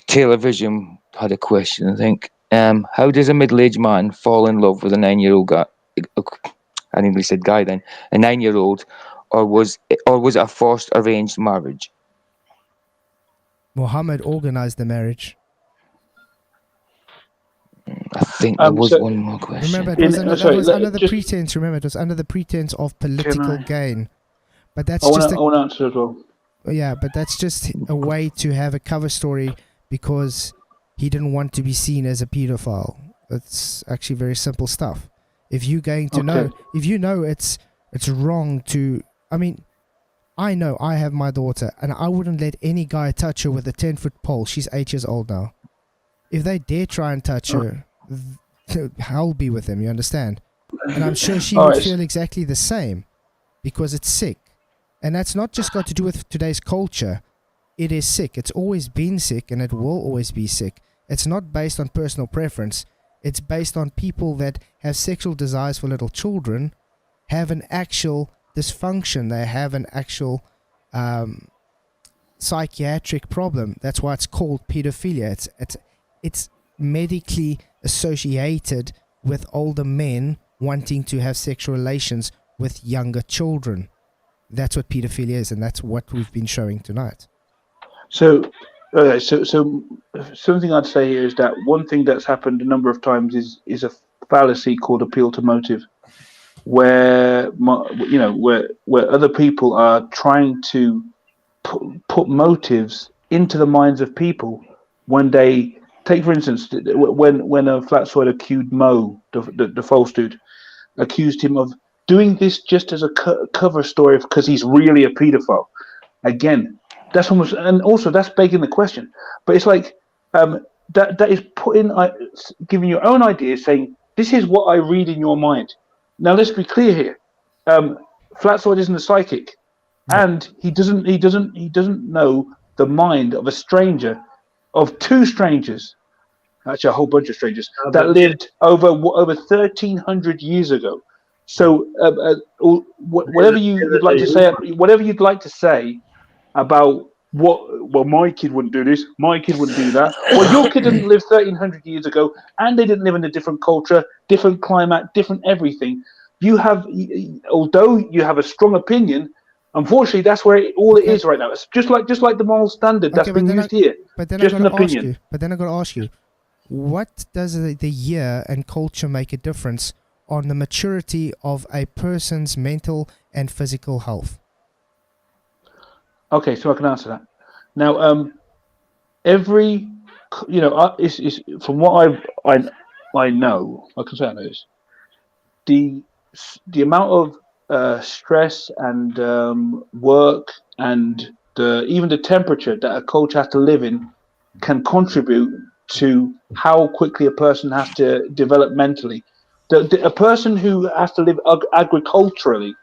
television had a question, I think. How does a middle-aged man fall in love with a 9-year-old guy? I nearly said guy then. A 9-year-old, or was it a forced arranged marriage? Mohammed organized the marriage. I think there was one more question. Remember, it was under the pretense. Remember, it was under the pretense of political gain. But that's I want to answer as well. Yeah, but that's just a way to have a cover story because he didn't want to be seen as a pedophile. It's actually very simple stuff. If you're going to know, if you know it's wrong to, I mean, I know I have my daughter and I wouldn't let any guy touch her with a 10-foot pole. She's 8 years old now. If they dare try and touch her, I'll be with them, you understand? And I'm sure she would feel exactly the same because it's sick. And that's not just got to do with today's culture. It is sick. It's always been sick and it will always be sick. It's not based on personal preference. It's based on people that have sexual desires for little children have an actual dysfunction. They have an actual psychiatric problem. That's why it's called pedophilia. It's medically associated with older men wanting to have sexual relations with younger children. That's what pedophilia is, and that's what we've been showing tonight. So something I'd say here is that one thing that's happened a number of times is a fallacy called appeal to motive, where where other people are trying to put motives into the minds of people when they take, for instance, when a Flatzoid accused Mo, the false dude, accused him of doing this just as a cover story because he's really a pedophile. Again, that's almost, and also that's begging the question. But it's like that is giving your own ideas, saying this is what I read in your mind. Now let's be clear here. Flatzoid isn't a psychic, and he doesn't know the mind of a stranger, of two strangers, actually a whole bunch of strangers that lived over 1,300 years ago. So whatever you'd like to say about my kid wouldn't do this, my kid wouldn't do that. Well, your kid didn't live 1,300 years ago, and they didn't live in a different culture, different climate, different everything. Although you have a strong opinion, unfortunately, that's where it is right now. It's just like the moral standard that's been used here. But then just an opinion. But then I got to ask you, what does the year and culture make a difference on the maturity of a person's mental and physical health? Okay, so I can answer that. Now, is from what I know, I can say I know this. The amount of stress and work and even the temperature that a coach has to live in can contribute to how quickly a person has to develop mentally. A person who has to live agriculturally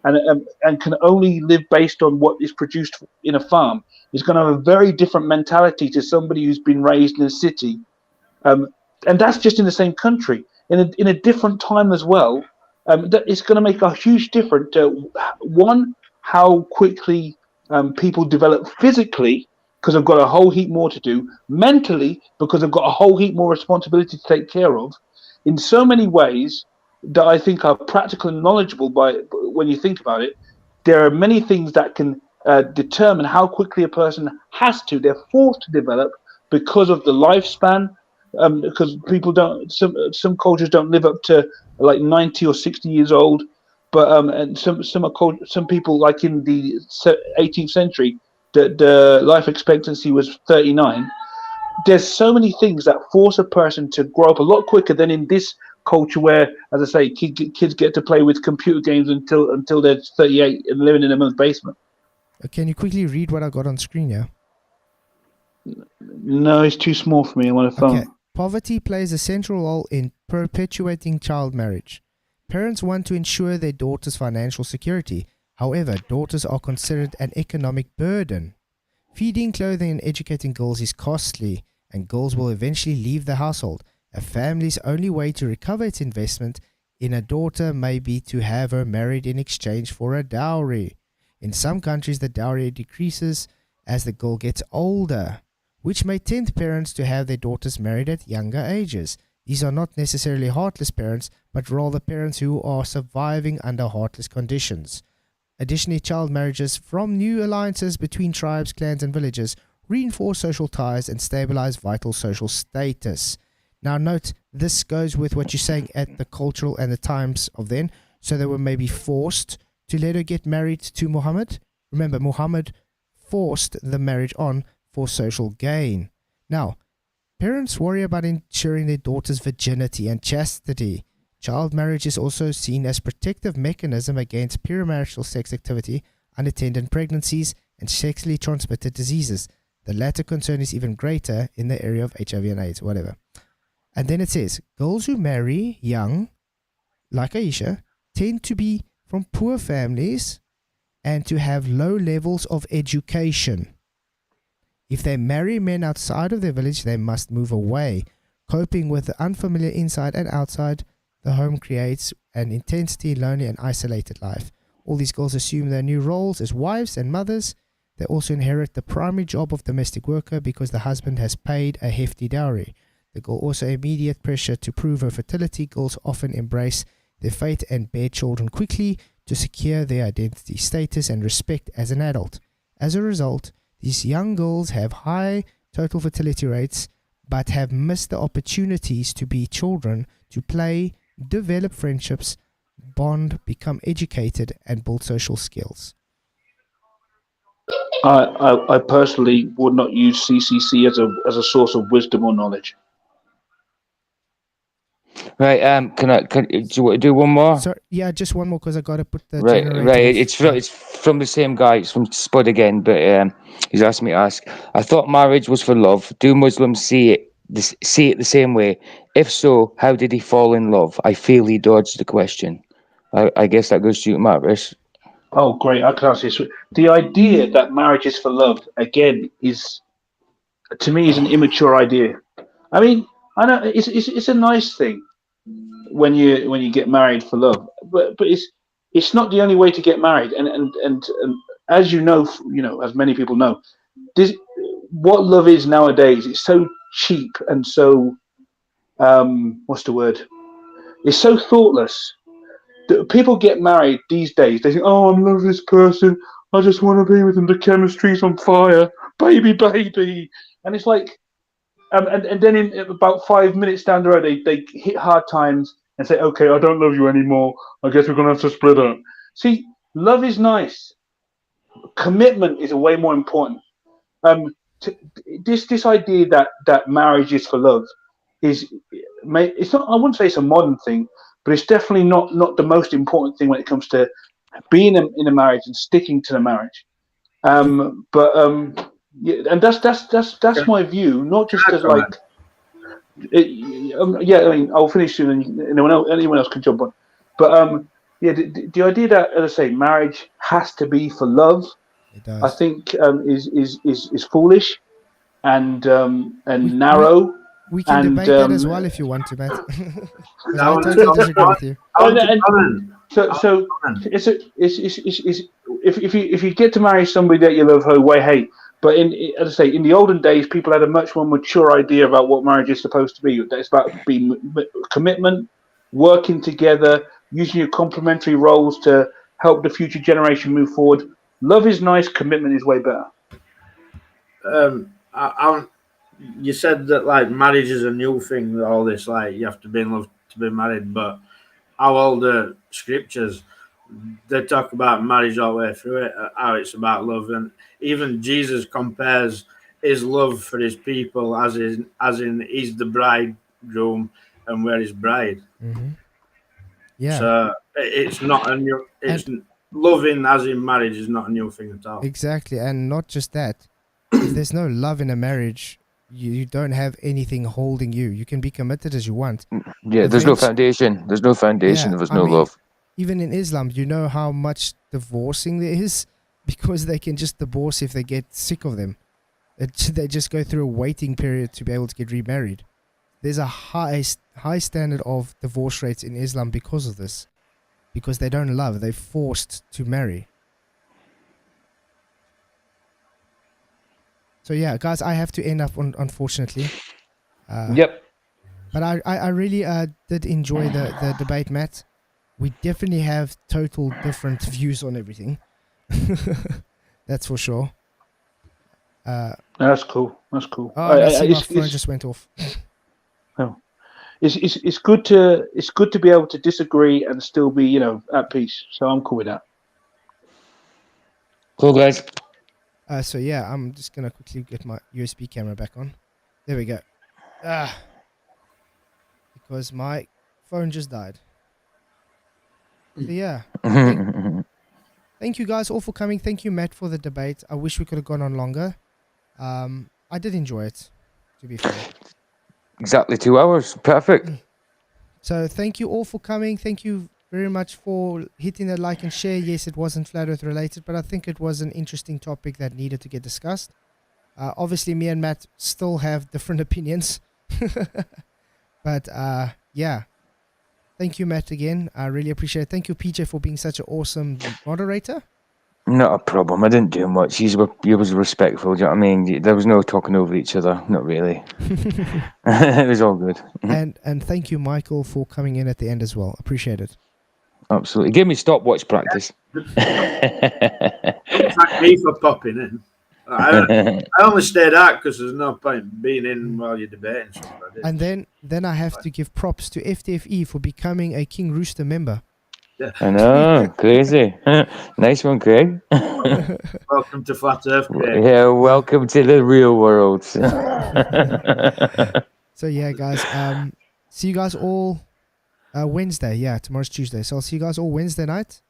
and can only live based on what is produced in a farm is going to have a very different mentality to somebody who's been raised in a city, and that's just in the same country in a different time as well. That it's going to make a huge difference. One, how quickly people develop physically because they've got a whole heap more to do, mentally because they've got a whole heap more responsibility to take care of, in so many ways that I think are practical and knowledgeable. When you think about it, there are many things that can determine how quickly a person they're forced to develop because of the lifespan. Because people some cultures don't live up to like 90 or 60 years old, but and some people like in the 18th century the life expectancy was 39. There's so many things that force a person to grow up a lot quicker than in this culture where, as I say, kids get to play with computer games until they're 38 and living in a mother's basement. Can you quickly read what I got on screen here? No, it's too small for me. I'm on a phone. Okay. Poverty plays a central role in perpetuating child marriage. Parents want to ensure their daughters' financial security. However, daughters are considered an economic burden. Feeding, clothing, and educating girls is costly, and girls will eventually leave the household. A family's only way to recover its investment in a daughter may be to have her married in exchange for a dowry. In some countries, the dowry decreases as the girl gets older, which may tempt parents to have their daughters married at younger ages. These are not necessarily heartless parents, but rather parents who are surviving under heartless conditions. Additionally, child marriages from new alliances between tribes, clans, and villages reinforce social ties and stabilize vital social status. Now note, this goes with what you're saying at the cultural and the times of then. So they were maybe forced to let her get married to Muhammad. Remember, Muhammad forced the marriage on for social gain. Now, parents worry about ensuring their daughter's virginity and chastity. Child marriage is also seen as a protective mechanism against premarital sex activity, unattended pregnancies, and sexually transmitted diseases. The latter concern is even greater in the area of HIV and AIDS, whatever. And then it says, girls who marry young, like Aisha, tend to be from poor families and to have low levels of education. If they marry men outside of their village, they must move away. Coping with the unfamiliar inside and outside the home creates an intensely lonely and isolated life. All these girls assume their new roles as wives and mothers. They also inherit the primary job of domestic worker because the husband has paid a hefty dowry. The girl also immediate pressure to prove her fertility. Girls often embrace their fate and bear children quickly to secure their identity, status, and respect as an adult. As a result, these young girls have high total fertility rates but have missed the opportunities to be children, to play, develop friendships, bond, become educated, and build social skills. I personally would not use CCC as a source of wisdom or knowledge. Right. Do you want to do one more? So yeah, just one more because I got to put the Right. generator Right. off. It's from the same guy. It's from Spud again, but he's asked me to ask. I thought marriage was for love. Do Muslims see it the same way? If so, how did he fall in love? I feel he dodged the question. I guess that goes to you, Maris. Oh, great! I can answer this. The idea that marriage is for love again is, to me, is an immature idea. I mean, I know it's a nice thing when you get married for love, but it's not the only way to get married. And as as many people know, this what love is nowadays. It's so cheap and so what's the word? It's so thoughtless. People get married these days. They think, "Oh, I love this person. I just want to be with them. The chemistry's on fire, baby." And it's like, and then in about 5 minutes down the road, they hit hard times and say, "Okay, I don't love you anymore. I guess we're gonna have to split up." See, love is nice. Commitment is way more important. Um, this idea that marriage is for love is, it's not. I wouldn't say it's a modern thing, but it's definitely not the most important thing when it comes to being in a marriage and sticking to the marriage. But yeah, and that's my view. Not just as like, yeah. I mean, I'll finish soon, and anyone else can jump on. But yeah, the idea that, as I say, marriage has to be for love, It I does. think is foolish and We we narrow. we can And debate that as well if you want to, Matt. Because I I want to, totally disagree with you. I want to and comment. so Comment. it's if you get to marry somebody that you love, way hey. But as I say, in the olden days, people had a much more mature idea about what marriage is supposed to be. It's about being commitment, working together, using your complementary roles to help the future generation move forward. Love is nice, commitment is way better. You said that like marriage is a new thing. All this like you have to be in love to be married, but how old the scriptures they talk about marriage all the way through it, how it's about love, and even Jesus compares his love for his people as in he's the bridegroom and we're his bride. Mm-hmm. Yeah. So it's not a new. It's loving as in marriage is not a new thing at all. Exactly, and not just that. If there's no love in a marriage, you don't have anything holding you. You can be committed as you want. Yeah, there's no foundation. There's no foundation if there's no love. Even in Islam, you know how much divorcing there is because they can just divorce if they get sick of them. They just go through a waiting period to be able to get remarried. There's a high standard of divorce rates in Islam because of this. Because they don't love, they're forced to marry. So yeah, guys, I have to end up unfortunately. Yep. But I really did enjoy the debate, Matt. We definitely have total different views on everything. That's for sure. That's cool. That's cool. Oh, my phone just went off. Oh. It's good to be able to disagree and still be, at peace. So I'm cool with that. Cool, guys. So yeah, I'm just gonna quickly get my USB camera back on. There we go. Because my phone just died. So yeah. Thank you guys all for coming. Thank you, Matt, for the debate. I wish we could have gone on longer. I did enjoy it, to be fair. Exactly 2 hours. Perfect. So thank you all for coming. Thank you very much for hitting that like and share. Yes, it wasn't Flat Earth related, but I think it was an interesting topic that needed to get discussed. Obviously, me and Matt still have different opinions. But yeah. Thank you, Matt, again. I really appreciate it. Thank you, PJ, for being such an awesome moderator. Not a problem. I didn't do much. He was respectful. Do you know what I mean? There was no talking over each other. Not really. It was all good. And thank you, Michael, for coming in at the end as well. Appreciate it. Absolutely. Give me stopwatch practice. Thank me for popping in. I only stayed out because there's no point being in while you're debating somebody. And then I have to give props to FTFE for becoming a King Rooster member. Yeah. I know, crazy. Nice one, Craig. Welcome to Flat Earth, Craig. Yeah, welcome to the real world. So yeah, guys. See you guys all Wednesday. Yeah, tomorrow's Tuesday. So I'll see you guys all Wednesday night.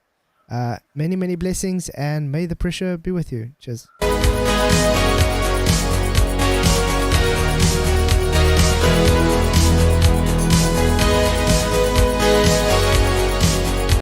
Many blessings, and may the pressure be with you. Cheers.